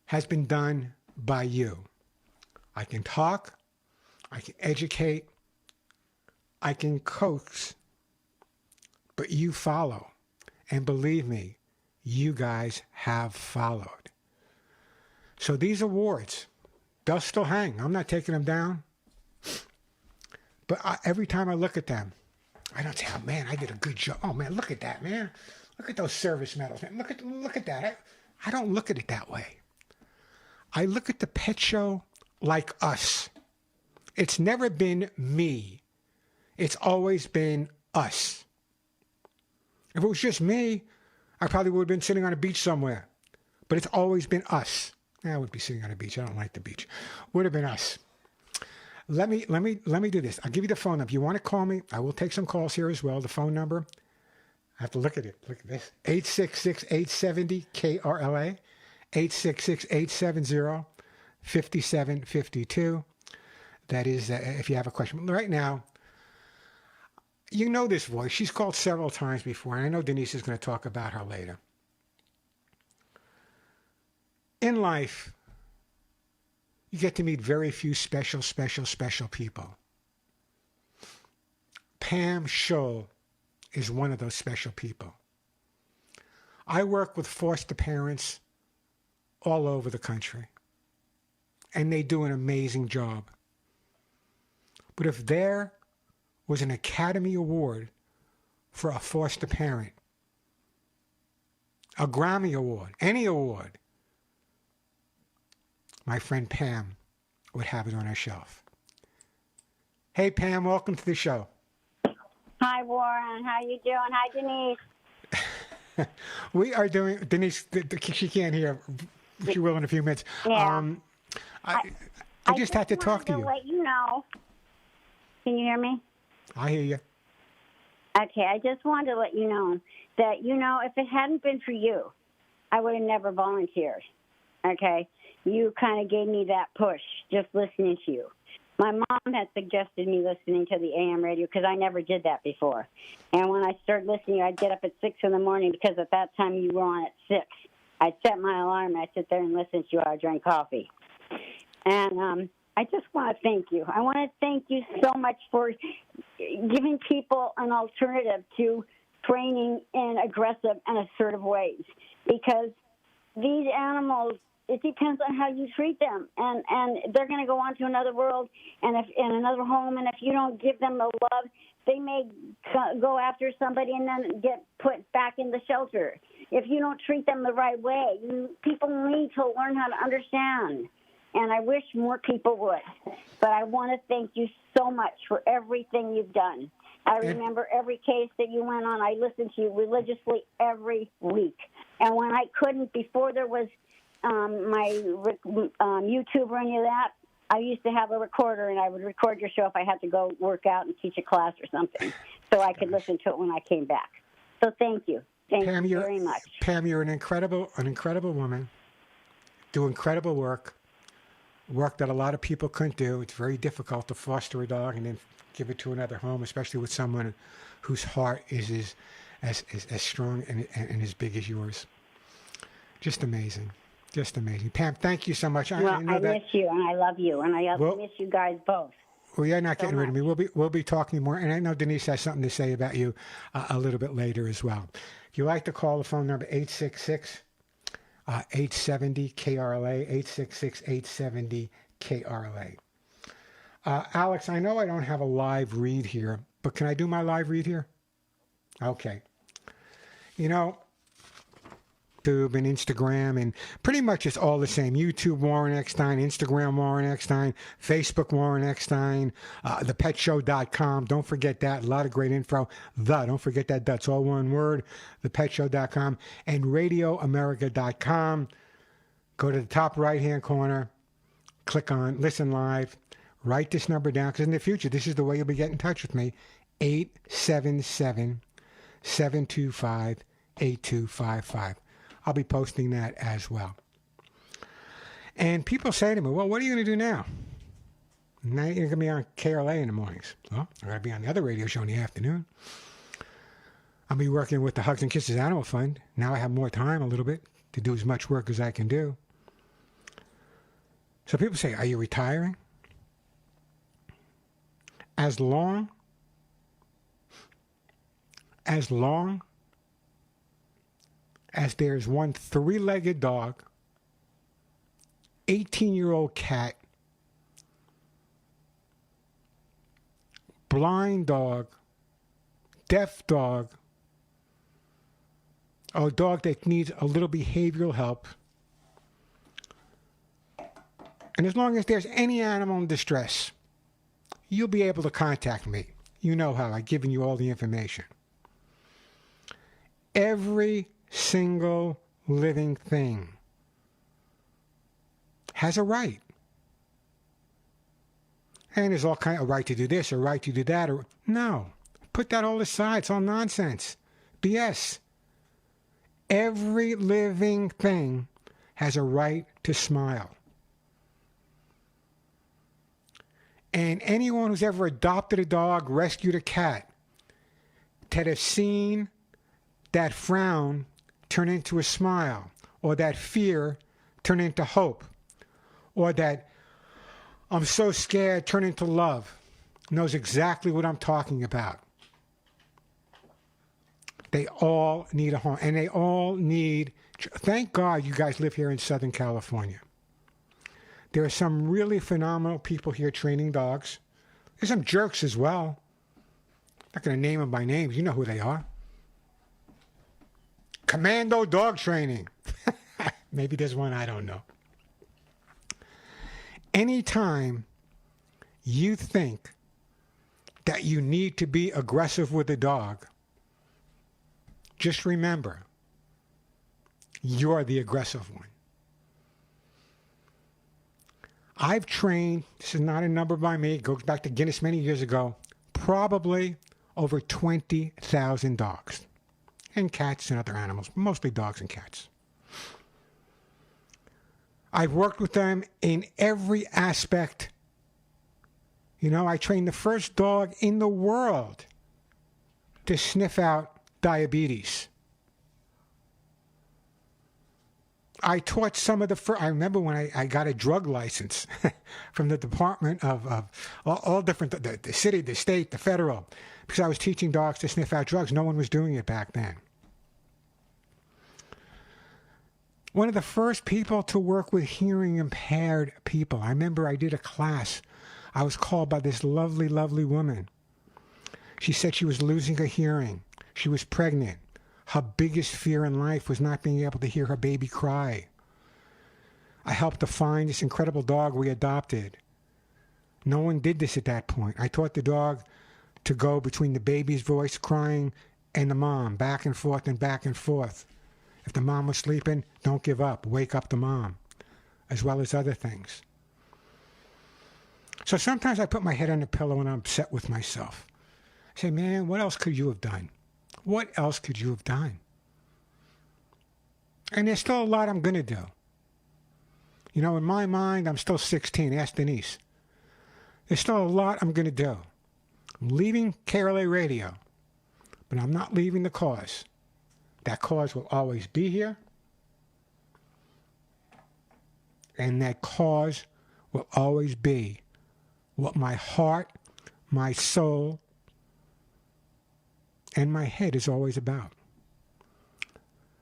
has been done by you. I can talk, I can educate, I can coax, but you follow. And believe me, you guys have followed. So these awards, they'll still hang. I'm not taking them down. But every time I look at them, I don't say, oh, man, I did a good job. Oh, man, look at that, man. Look at those service medals, man. Look at that. I don't look at it that way. I look at the pet show like us. It's never been me. It's always been us. If it was just me, I probably would have been sitting on a beach somewhere. But it's always been us. I would be sitting on a beach. I don't like the beach. Would have been us. Let me do this. I'll give you the phone number. If you want to call me, I will take some calls here as well. The phone number, I have to look at it. Look at this. 866-870-KRLA. 866-870-5752. That is if you have a question. Right now, you know this voice. She's called several times before, and I know Denise is going to talk about her later. In life, you get to meet very few special people. Pam Scholl is one of those special people. I work with foster parents all over the country, and they do an amazing job. But if there was an Academy Award for a foster parent, a Grammy Award, any award, my friend Pam would have it on her shelf. Hey, Pam, welcome to the show.
Hi, Warren. How you doing? Hi, Denise.
We are doing, Denise, she can't hear. She will in a few minutes.
Yeah.
I just had to talk to you.
Let you know. Can you hear me?
I hear you.
Okay, I just wanted to let you know that, if it hadn't been for you, I would have never volunteered. Okay? You kind of gave me that push just listening to you. My mom had suggested me listening to the AM radio because I never did that before. And when I started listening, I'd get up at 6 in the morning because at that time you were on at 6. I'd set my alarm and I'd sit there and listen to you while I drank coffee. And I just want to thank you. I want to thank you so much for giving people an alternative to training in aggressive and assertive ways, because these animals, it depends on how you treat them, and they're going to go on to another world and in another home, and if you don't give them the love, they may go after somebody and then get put back in the shelter. if you don't treat them the right way. People need to learn how to understand. And I wish more people would. But I want to thank you so much for everything you've done. I remember every case that you went on. I listened to you religiously every week. And when I couldn't, before there was my YouTube or any of that, I used to have a recorder, and I would record your show if I had to go work out and teach a class or something, so I could listen to it when I came back. So thank you. Thank you very much.
Pam, you're an incredible woman. Do incredible work that a lot of people couldn't do. It's very difficult to foster a dog and then give it to another home, especially with someone whose heart is as strong and as big as yours. Just amazing. Just amazing. Pam, thank you so much.
Well, I miss you, and I love you, and I miss you guys both.
Well, you're not getting rid of me. We'll be talking more, and I know Denise has something to say about you a little bit later as well. If you like to call the phone number 866-870-KRLA, 866-870-KRLA. Alex, I know I don't have a live read here, but can I do my live read here? Okay. You know, YouTube and Instagram, and pretty much it's all the same. YouTube, Warren Eckstein; Instagram, Warren Eckstein; Facebook, Warren Eckstein; thepetshow.com. Don't forget that. A lot of great info. Don't forget that. That's all one word. Thepetshow.com and radioamerica.com. Go to the top right-hand corner. Click on Listen Live. Write this number down, because in the future, this is the way you'll be getting in touch with me. 877-725-8255. I'll be posting that as well. And people say to me, well, what are you going to do now? Now you're going to be on KRLA in the mornings. Well, I'm going to be on the other radio show in the afternoon. I'll be working with the Hugs and Kisses Animal Fund. Now I have more time a little bit to do as much work as I can do. So people say, are you retiring? As long as there's one three-legged dog, 18-year-old cat, blind dog, deaf dog, or a dog that needs a little behavioral help, and as long as there's any animal in distress, you'll be able to contact me. You know how. I've given you all the information. Every single living thing has a right. And there's all kind of right to do this or right to do that. No. Put that all aside. It's all nonsense. BS. Every living thing has a right to smile. And anyone who's ever adopted a dog, rescued a cat, to have seen that frown turn into a smile, or that fear turn into hope, or that I'm so scared turn into love, knows exactly what I'm talking about. They all need a home, and they all need, thank God you guys live here in Southern California. There are some really phenomenal people here training dogs. There's some jerks as well. I'm not going to name them by names. You know who they are. Commando dog training. Maybe there's one, I don't know. Anytime you think that you need to be aggressive with a dog, just remember, you're the aggressive one. I've trained, this is not a number by me, it goes back to Guinness many years ago, probably over 20,000 dogs and cats and other animals, mostly dogs and cats. I've worked with them in every aspect. You know, I trained the first dog in the world to sniff out diabetes. I taught some of the first, I remember when I got a drug license from the Department of all different, the city, the state, the federal, because I was teaching dogs to sniff out drugs. No one was doing it back then. One of the first people to work with hearing impaired people. I remember I did a class. I was called by this lovely, lovely woman. She said she was losing her hearing. She was pregnant, her biggest fear in life was not being able to hear her baby cry. I helped her find this incredible dog we adopted. No one did this at that point. I taught the dog to go between the baby's voice crying and the mom, back and forth and back and forth. If the mom was sleeping, don't give up. Wake up the mom, as well as other things. So sometimes I put my head on the pillow and I'm upset with myself. I say, man, what else could you have done? What else could you have done? And there's still a lot I'm going to do. You know, in my mind, I'm still 16. Ask Denise. There's still a lot I'm going to do. I'm leaving KRLA Radio, but I'm not leaving the cause. That cause will always be here. And that cause will always be what my heart, my soul, and my head is always about.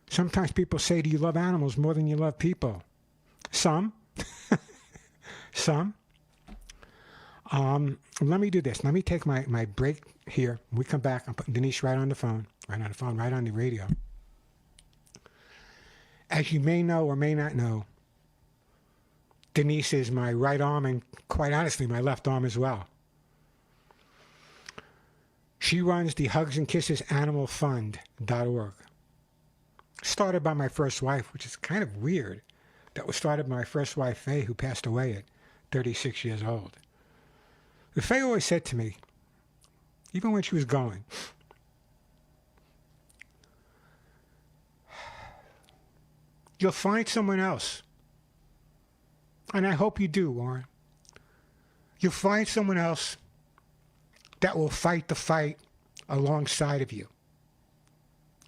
Sometimes people say, do you love animals more than you love people? Some. Some. Let me do this. Let me take my break here. When we come back, I'm putting Denise right on the phone, right on the radio. As you may know or may not know, Denise is my right arm and, quite honestly, my left arm as well. She runs the Hugs and Kisses Animal Fund.org. Started by my first wife, which is kind of weird. That was started by my first wife, Faye, who passed away at 36 years old. But Faye always said to me, even when she was going, you'll find someone else. And I hope you do, Warren. You'll find someone else that will fight the fight alongside of you.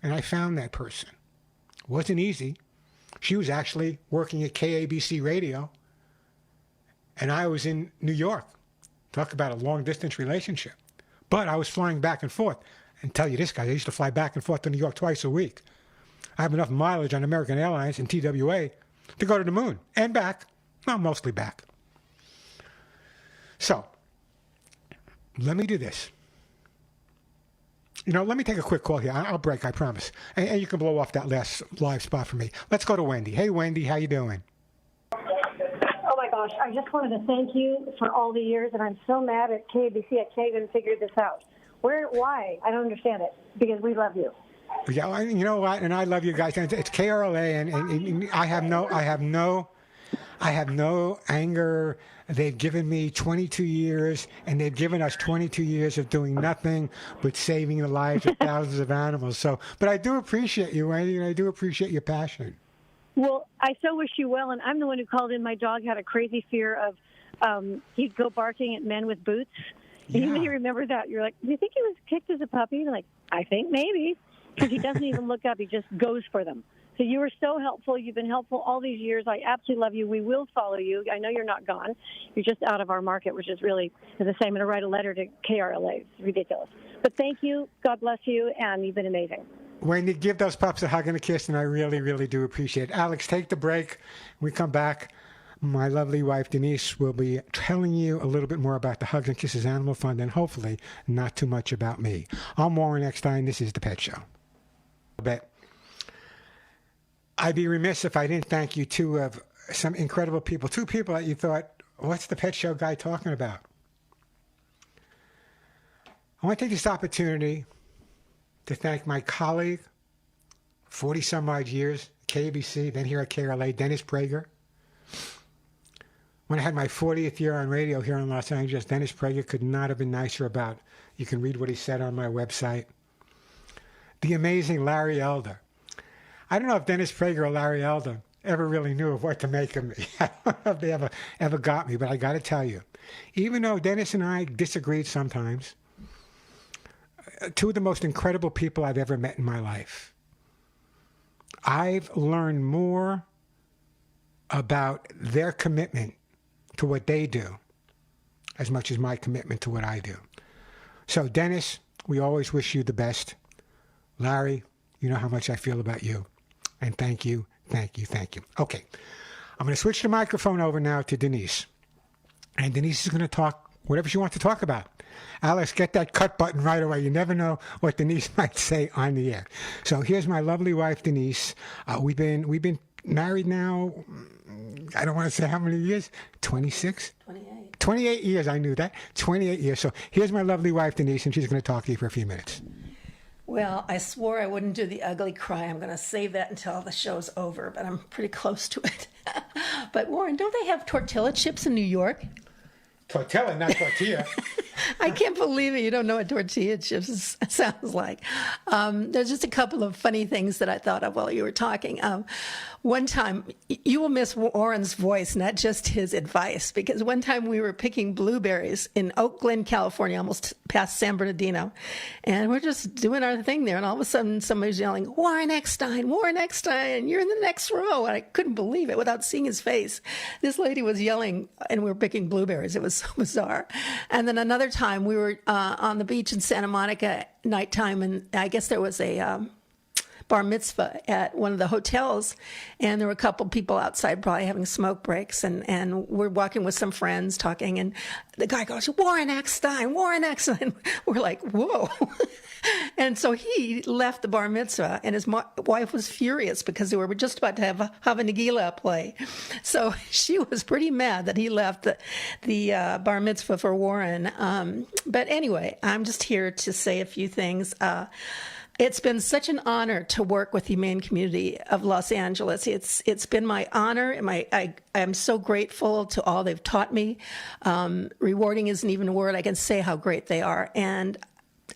And I found that person. It wasn't easy. She was actually working at KABC Radio, and I was in New York. Talk about a long-distance relationship. But I was flying back and forth. And tell you this, guys, I used to fly back and forth to New York twice a week. I have enough mileage on American Airlines and TWA to go to the moon and back. Well, mostly back. So, let me do this. You know, let me take a quick call here. I'll break, I promise. And you can blow off that last live spot for me. Let's go to Wendy. Hey, Wendy, how you doing?
Oh, my gosh. I just wanted to thank you for all the years, and I'm so mad at KBC. I can't even figure this out. Why? I don't understand it, because we love you.
Yeah, you know what? And I love you guys. It's KRLA, and I have no anger. They've given me 22 years, and they've given us 22 years of doing nothing but saving the lives of thousands of animals. So, but I do appreciate you, Wendy, and I do appreciate your passion.
Well, I so wish you well, and I'm the one who called in. My dog had a crazy fear of he'd go barking at men with boots. And you may remember that. You're like, do you think he was kicked as a puppy? And like, I think maybe, because he doesn't even look up. He just goes for them. So you were so helpful. You've been helpful all these years. I absolutely love you. We will follow you. I know you're not gone. You're just out of our market, which is really the same. I'm going to write a letter to KRLA. It's ridiculous. But thank you. God bless you. And you've been amazing.
Wendy, give those pups a hug and a kiss, and I really, really do appreciate it. Alex, take the break. When we come back, my lovely wife, Denise, will be telling you a little bit more about the Hugs and Kisses Animal Fund, and hopefully not too much about me. I'm Warren Eckstein. This is The Pet Show. But I'd be remiss if I didn't thank you, two of some incredible people. Two people that you thought, what's the Pet Show guy talking about? I want to take this opportunity to thank my colleague, 40-some-odd years, KABC, then here at KRLA, Dennis Prager. When I had my 40th year on radio here in Los Angeles, Dennis Prager could not have been nicer about. You can read what he said on my website. The amazing Larry Elder. I don't know if Dennis Prager or Larry Elder ever really knew of what to make of me. I don't know if they ever got me, but I got to tell you, even though Dennis and I disagreed sometimes, two of the most incredible people I've ever met in my life. I've learned more about their commitment to what they do as much as my commitment to what I do. So, Dennis, we always wish you the best. Larry, you know how much I feel about you. And thank you, thank you, thank you. Okay, I'm going to switch the microphone over now to Denise. And Denise is going to talk whatever she wants to talk about. Alice, get that cut button right away. You never know what Denise might say on the air. So here's my lovely wife, Denise. We've been married now, I don't want to say how many years, 26?
28.
28 years, I knew that. 28 years. So here's my lovely wife, Denise, and she's going to talk to you for a few minutes.
Well, I swore I wouldn't do the ugly cry. I'm going to save that until the show's over, but I'm pretty close to it. But Warren, don't they have tortilla chips in New York?
Tortilla, not tortilla.
I can't believe it. You don't know what tortilla chips sounds like. There's just a couple of funny things that I thought of while you were talking. One time, you will miss Warren's voice, not just his advice, because one time we were picking blueberries in Oak Glen, California, almost past San Bernardino, and we're just doing our thing there, and all of a sudden somebody's yelling, Warren Eckstein, you're in the next row. And I couldn't believe it without seeing his face. This lady was yelling, and we were picking blueberries. It was so bizarre. And then another time we were on the beach in Santa Monica nighttime, and I guess there was a bar mitzvah at one of the hotels, and there were a couple people outside probably having smoke breaks, and we're walking with some friends talking, and the guy goes, Warren Eckstein. We're like, whoa. And so he left the bar mitzvah, and his wife was furious because we were just about to have Hava Nagila play. So she was pretty mad that he left the bar mitzvah for Warren. But anyway, I'm just here to say a few things. It's been such an honor to work with the humane community of Los Angeles. It's been my honor, and I'm so grateful to all they've taught me. Rewarding isn't even a word. I can say how great they are. And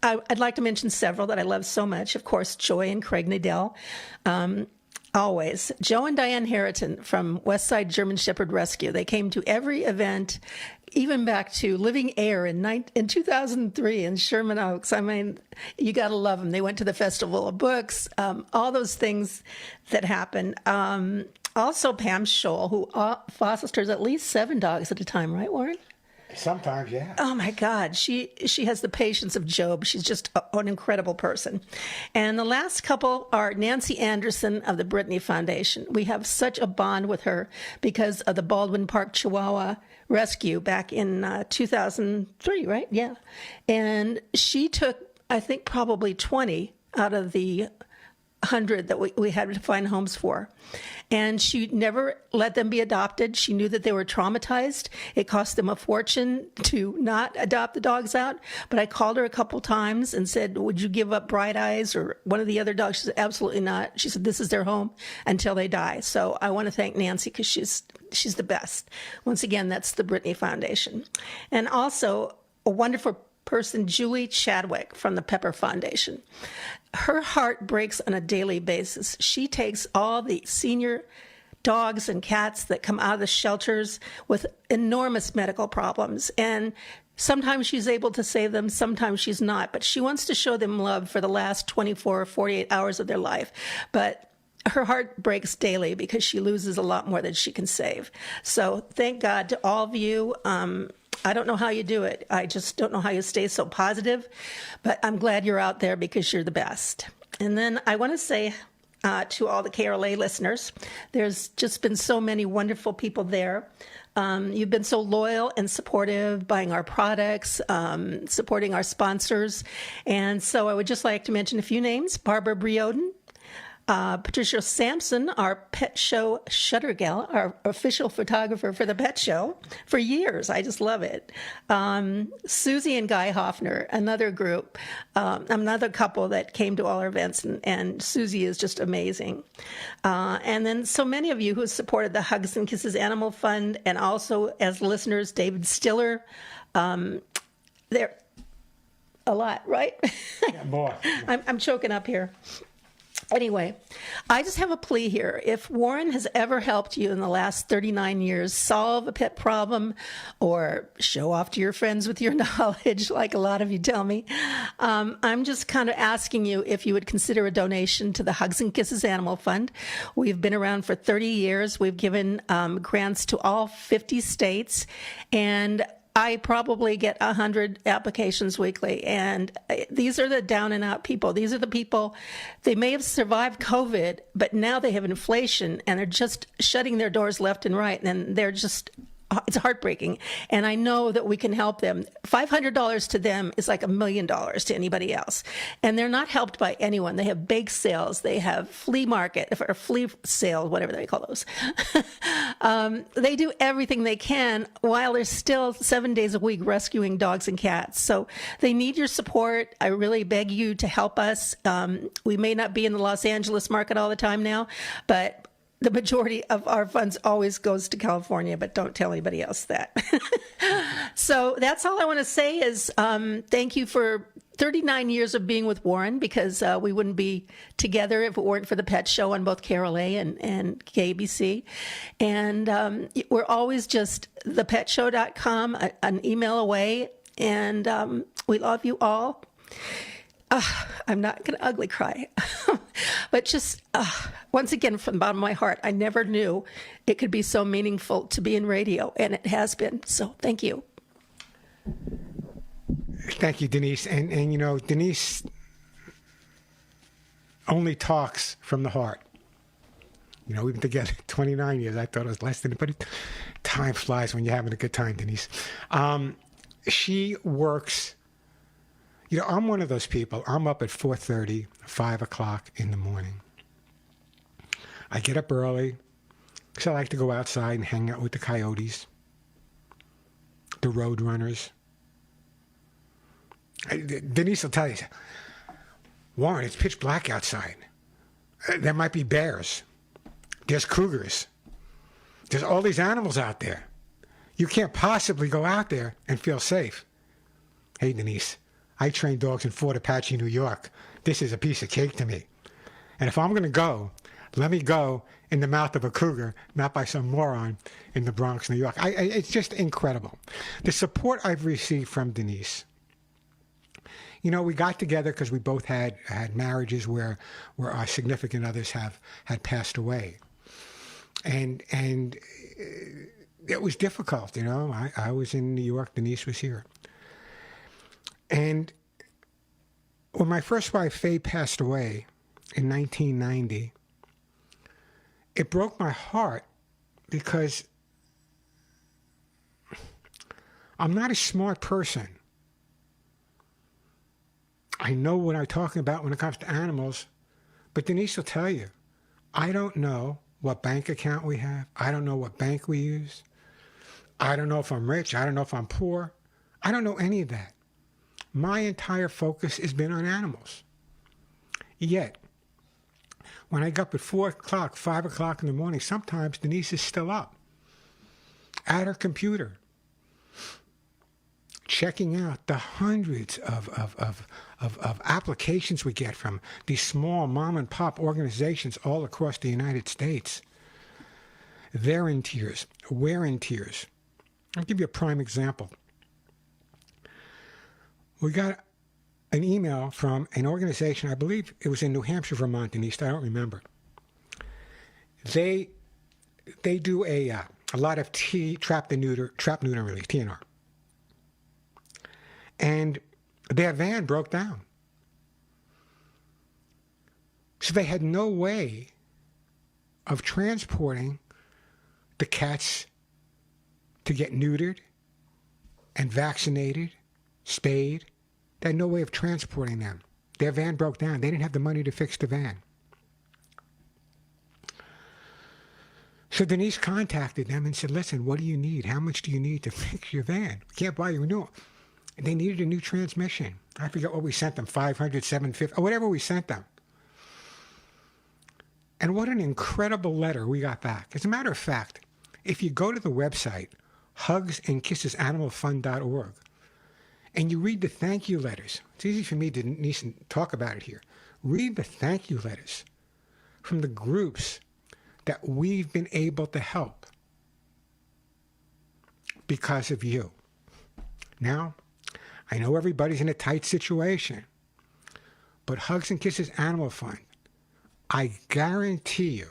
I'd like to mention several that I love so much. Of course, Joy and Craig Nadell. Always. Joe and Diane Harriton from Westside German Shepherd Rescue. They came to every event, even back to Living Air in 2003 in Sherman Oaks. I mean, you got to love them. They went to the Festival of Books, all those things that happen. Also, Pam Scholl, who fosters at least 7 dogs at a time, right, Warren?
Sometimes, yeah.
Oh, my God. She has the patience of Job. She's just an incredible person. And the last couple are Nancy Anderson of the Brittany Foundation. We have such a bond with her because of the Baldwin Park Chihuahua rescue back in 2003, right? Yeah. And she took, I think, probably 20 out of the 100 that we had to find homes for. And she never let them be adopted. She knew that they were traumatized. It cost them a fortune to not adopt the dogs out. But I called her a couple times and said, would you give up Bright Eyes or one of the other dogs? She said, absolutely not. She said, this is their home until they die. So I want to thank Nancy because she's the best. Once again, that's the Brittany Foundation. And also a wonderful person, Julie Chadwick from the Pepper Foundation. Her heart breaks on a daily basis. She takes all the senior dogs and cats that come out of the shelters with enormous medical problems. And sometimes she's able to save them, sometimes she's not. But she wants to show them love for the last 24 or 48 hours of their life. But her heart breaks daily because she loses a lot more than she can save. So thank God to all of you. I don't know how you do it. I just don't know how you stay so positive, but I'm glad you're out there because you're the best. And then I want to say to all the KRLA listeners, there's just been so many wonderful people there. You've been so loyal and supportive, buying our products, supporting our sponsors. And so I would just like to mention a few names. Barbara Brioden, Patricia Sampson, our pet show shutter gal, our official photographer for the pet show for years. I just love it. Susie and Guy Hoffner, another group, another couple that came to all our events, and Susie is just amazing. And then so many of you who supported the Hugs and Kisses Animal Fund, and also as listeners, David Stiller. They're a lot, right?
Yeah, boy.
I'm choking up here. Anyway, I just have a plea here. If Warren has ever helped you in the last 39 years solve a pet problem or show off to your friends with your knowledge, like a lot of you tell me, I'm just kind of asking you if you would consider a donation to the Hugs and Kisses Animal Fund. We've been around for 30 years. We've given grants to all 50 states, and I probably get 100 applications weekly, and these are the down and out people. These are the people, they may have survived COVID, but now they have inflation, and they're just shutting their doors left and right, and they're just it's heartbreaking. And I know that we can help them. $500 to them is like $1 million to anybody else. And they're not helped by anyone. They have bake sales. They have flea market or flea sale, whatever they call those. They do everything they can while they're still 7 days a week rescuing dogs and cats. So they need your support. I really beg you to help us. We may not be in the Los Angeles market all the time now, but the majority of our funds always goes to California, but don't tell anybody else that. So that's all I want to say is thank you for 39 years of being with Warren, because we wouldn't be together if it weren't for the Pet Show on both KRLA and KBC. And we're always just thepetshow.com, an email away. And we love you all. I'm not going to ugly cry, but just once again, from the bottom of my heart, I never knew it could be so meaningful to be in radio, and it has been. So thank you.
Thank you, Denise. And you know, Denise only talks from the heart. You know, we've been together 29 years. I thought it was less than it, but time flies when you're having a good time, Denise. She works. You know, I'm one of those people. I'm up at 4:30, 5 o'clock in the morning. I get up early because I like to go outside and hang out with the coyotes, the road runners. Denise will tell you, Warren, it's pitch black outside. There might be bears. There's cougars. There's all these animals out there. You can't possibly go out there and feel safe. Hey, Denise, I train dogs in Fort Apache, New York. This is a piece of cake to me. And if I'm going to go, let me go in the mouth of a cougar, not by some moron in the Bronx, New York. It's just incredible. The support I've received from Denise. You know, we got together because we both had marriages where our significant others had passed away. And it was difficult, you know. I was in New York, Denise was here. And when my first wife, Faye, passed away in 1990, it broke my heart because I'm not a smart person. I know what I'm talking about when it comes to animals, but Denise will tell you, I don't know what bank account we have. I don't know what bank we use. I don't know if I'm rich. I don't know if I'm poor. I don't know any of that. My entire focus has been on animals. Yet, when I get up at 4 o'clock, 5 o'clock in the morning, sometimes Denise is still up at her computer, checking out the hundreds of applications we get from these small mom and pop organizations all across the United States. They're in tears. We're in tears. I'll give you a prime example. We got an email from an organization, I believe it was in New Hampshire, Vermont, and East, I don't remember. They do a lot of trap neuter release, TNR. And their van broke down. So they had no way of transporting the cats to get neutered and vaccinated, spayed. They had no way of transporting them. Their van broke down. They didn't have the money to fix the van. So Denise contacted them and said, listen, what do you need? How much do you need to fix your van? We can't buy you a new one. And they needed a new transmission. I forget what we sent them, 500, 750, or whatever we sent them. And what an incredible letter we got back. As a matter of fact, if you go to the website, hugsandkissesanimalfund.org, and you read the thank you letters, it's easy for me to talk about it here. Read the thank you letters from the groups that we've been able to help because of you. Now, I know everybody's in a tight situation, but Hugs and Kisses Animal Fund, I guarantee you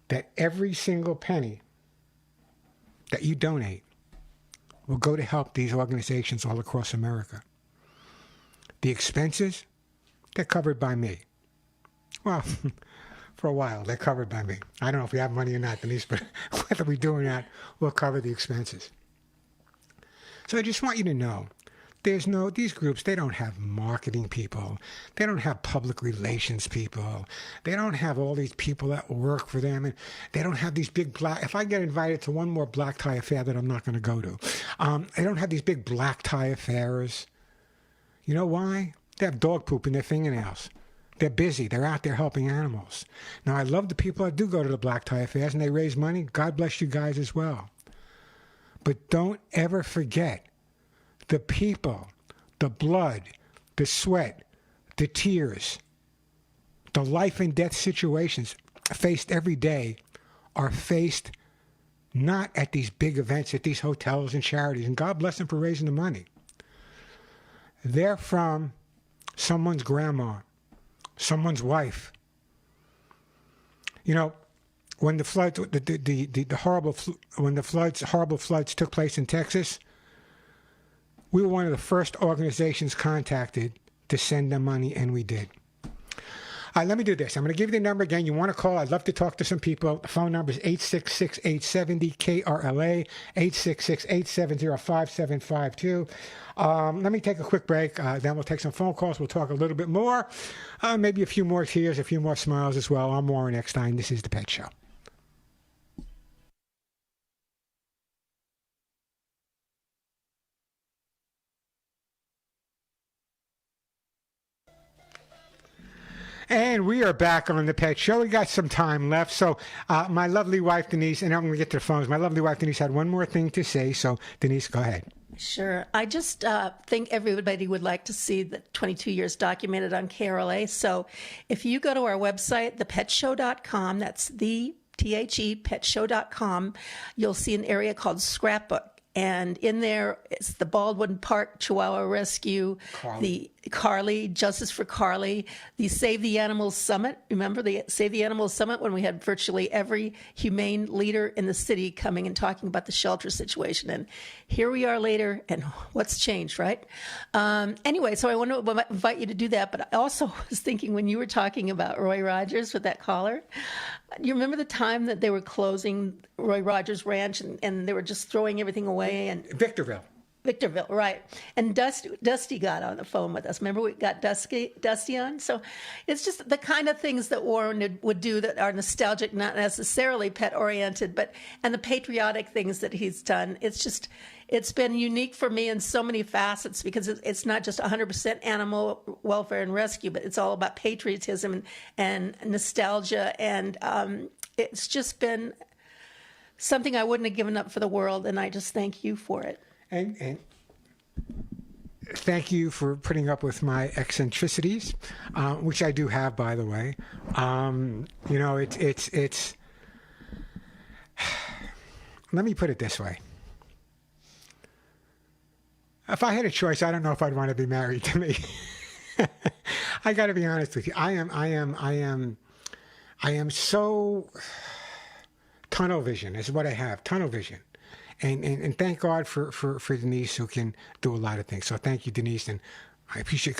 that every single penny that you donate will go to help these organizations all across America. The expenses, they're covered by me. Well, for a while. They're covered by me. I don't know if we have money or not, Denise, but whether we do or not, we'll cover the expenses. So I just want you to know, these groups, they don't have marketing people. They don't have public relations people. They don't have all these people that work for them. And they don't have these big if I get invited to one more black tie affair that I'm not going to go to, they don't have these big black tie affairs. You know why? They have dog poop in their fingernails. They're busy. They're out there helping animals. Now, I love the people that do go to the black tie affairs and they raise money. God bless you guys as well. But don't ever forget the people, the blood, the sweat, the tears, the life and death situations faced every day are faced not at these big events, at these hotels and charities. And God bless them for raising the money. They're from someone's grandma, someone's wife. You know, when the floods, horrible floods took place in Texas, we were one of the first organizations contacted to send them money, and we did. All right, let me do this. I'm going to give you the number again. You want to call? I'd love to talk to some people. The phone number is 866-870-KRLA, 866-870-5752. Let me take a quick break. Then we'll take some phone calls. We'll talk a little bit more. Maybe a few more tears, a few more smiles as well. I'm Warren Eckstein. This is The Pet Show. And we are back on The Pet Show. We got some time left. So my lovely wife, Denise, and I'm going to get to the phones. My lovely wife, Denise, had one more thing to say. So, Denise, go ahead.
Sure. I just think everybody would like to see the 22 years documented on KRLA. So if you go to our website, thepetshow.com, that's petshow.com, you'll see an area called Scrapbook. And in there, it's the Baldwin Park Chihuahua Rescue, the Carly, Justice for Carly, the Save the Animals Summit. Remember the Save the Animals Summit when we had virtually every humane leader in the city coming and talking about the shelter situation. And here we are later, and what's changed, right? Anyway, so I want to invite you to do that. But I also was thinking when you were talking about Roy Rogers with that caller, you remember the time that they were closing Roy Rogers Ranch and they were just throwing everything away? And
Victorville,
right. And Dusty got on the phone with us. Remember we got Dusty on? So it's just the kind of things that Warren would do that are nostalgic, not necessarily pet-oriented, and the patriotic things that he's done. It's been unique for me in so many facets because it's not just 100% animal welfare and rescue, but it's all about patriotism and nostalgia. And it's just been something I wouldn't have given up for the world. And I just thank you for it.
And thank you for putting up with my eccentricities, which I do have, by the way. You know, it's. Let me put it this way. If I had a choice, I don't know if I'd want to be married to me. I got to be honest with you. I am so tunnel vision is what I have. Tunnel vision. And thank God for Denise, who can do a lot of things. So thank you, Denise, and I appreciate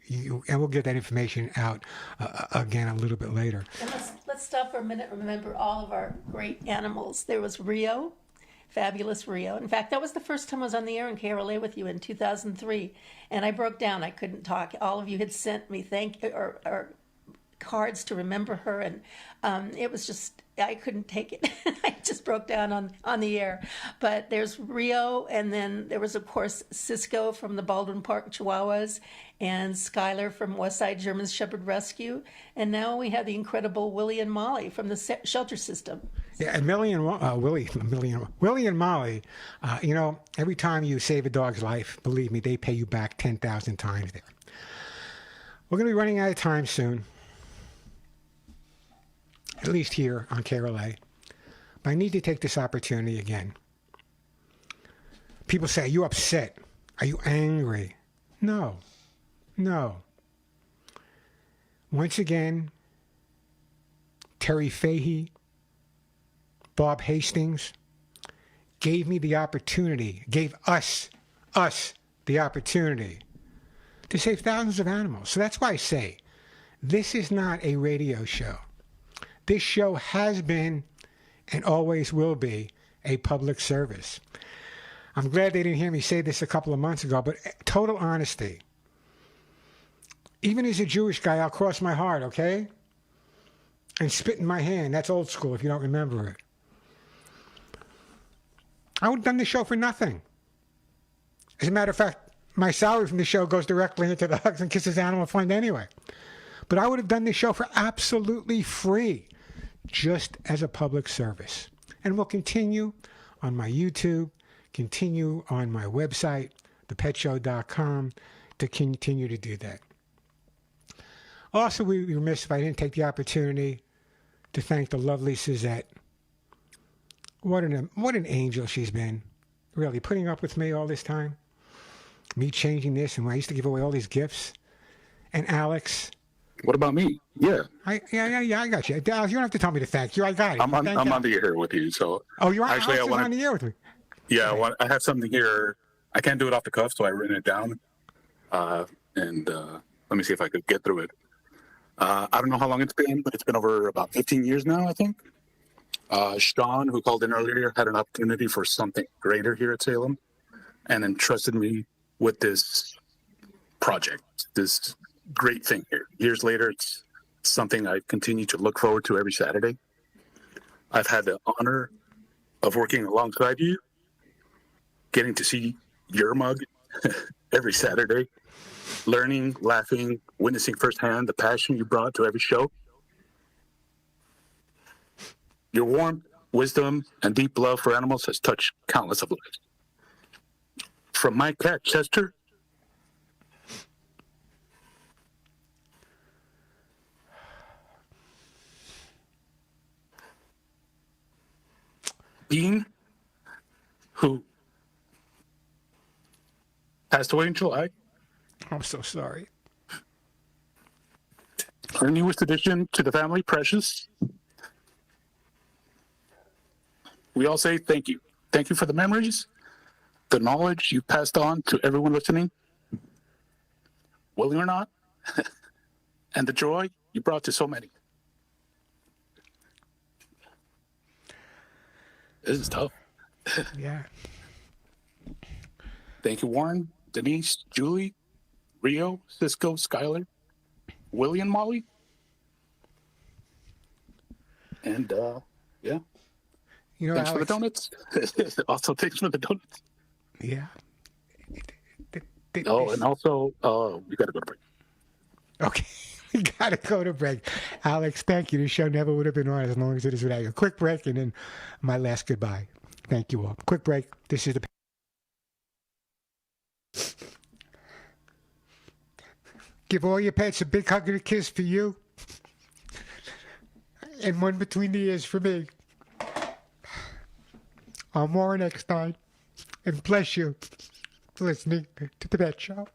you. And we'll get that information out again a little bit later.
And let's stop for a minute. Remember all of our great animals. There was Rio, fabulous Rio. In fact, that was the first time I was on the air in KRLA with you in 2003, and I broke down. I couldn't talk. All of you had sent me or cards to remember her, and it was just. I couldn't take it. I just broke down on the air. But there's Rio, and then there was, of course, Cisco from the Baldwin Park Chihuahuas, and Skylar from Westside German Shepherd Rescue, and now we have the incredible Willie and Molly from the shelter system.
Yeah, and Willie and Molly, you know, every time you save a dog's life, believe me, they pay you back 10,000 times there. We're going to be running out of time soon. At least here on KRLA. But I need to take this opportunity again. People say, are you upset? Are you angry? No. Once again, Terry Fahey, Bob Hastings gave us the opportunity to save thousands of animals. So that's why I say, this is not a radio show. this show has been and always will be a public service. I'm glad they didn't hear me say this a couple of months ago, but total honesty. Even as a Jewish guy, I'll cross my heart, okay? And spit in my hand. That's old school if you don't remember it. I would have done this show for nothing. As a matter of fact, my salary from the show goes directly into the Hugs and Kisses Animal Fund anyway. But I would have done this show for absolutely free, just as a public service. And we'll continue on my YouTube, continue on my website, thepetshow.com, to continue to do that. Also, we were remiss if I didn't take the opportunity to thank the lovely Suzette. What an angel she's been, really, putting up with me all this time. Me changing this, and when I used to give away all these gifts. And Alex.
What about me? Yeah.
I got you. Alex, you don't have to tell me to thank you. I got it.
I'm on the air with you. So.
Oh, you are?
Actually,
Alex is on the air with me.
Yeah, I have something here. I can't do it off the cuff, so I written it down. And let me see if I could get through it. I don't know how long it's been, but it's been over about 15 years now, I think. Sean, who called in earlier, had an opportunity for something greater here at Salem and entrusted me with this project, this great thing here. Years later, it's something I continue to look forward to every Saturday. I've had the honor of working alongside you, getting to see your mug every Saturday, learning, laughing, witnessing firsthand the passion you brought to every show. Your warmth, wisdom, and deep love for animals has touched countless of lives. From my cat, Chester, Dean, who passed away in July.
I'm so sorry.
Our newest addition to the family, Precious. We all say thank you. Thank you for the memories, the knowledge you passed on to everyone listening, willing or not, and the joy you brought to so many. This is tough.
Yeah.
Thank you, Warren, Denise, Julie, Rio, Cisco, Skylar, Willie, and Molly. And, yeah.
You know,
thanks
Alex,
for the donuts. Also, thanks for the donuts.
Yeah.
Oh, and also, we got to go to break.
Okay. We got to go to break. Alex, thank you. This show never would have been on as long as it is without you. Quick break, and then my last goodbye. Thank you all. Quick break. This is the... Give all your pets a big hug and a kiss for you. And one between the ears for me. I'm Warren Eckstein. And bless you for listening to The Pet Show.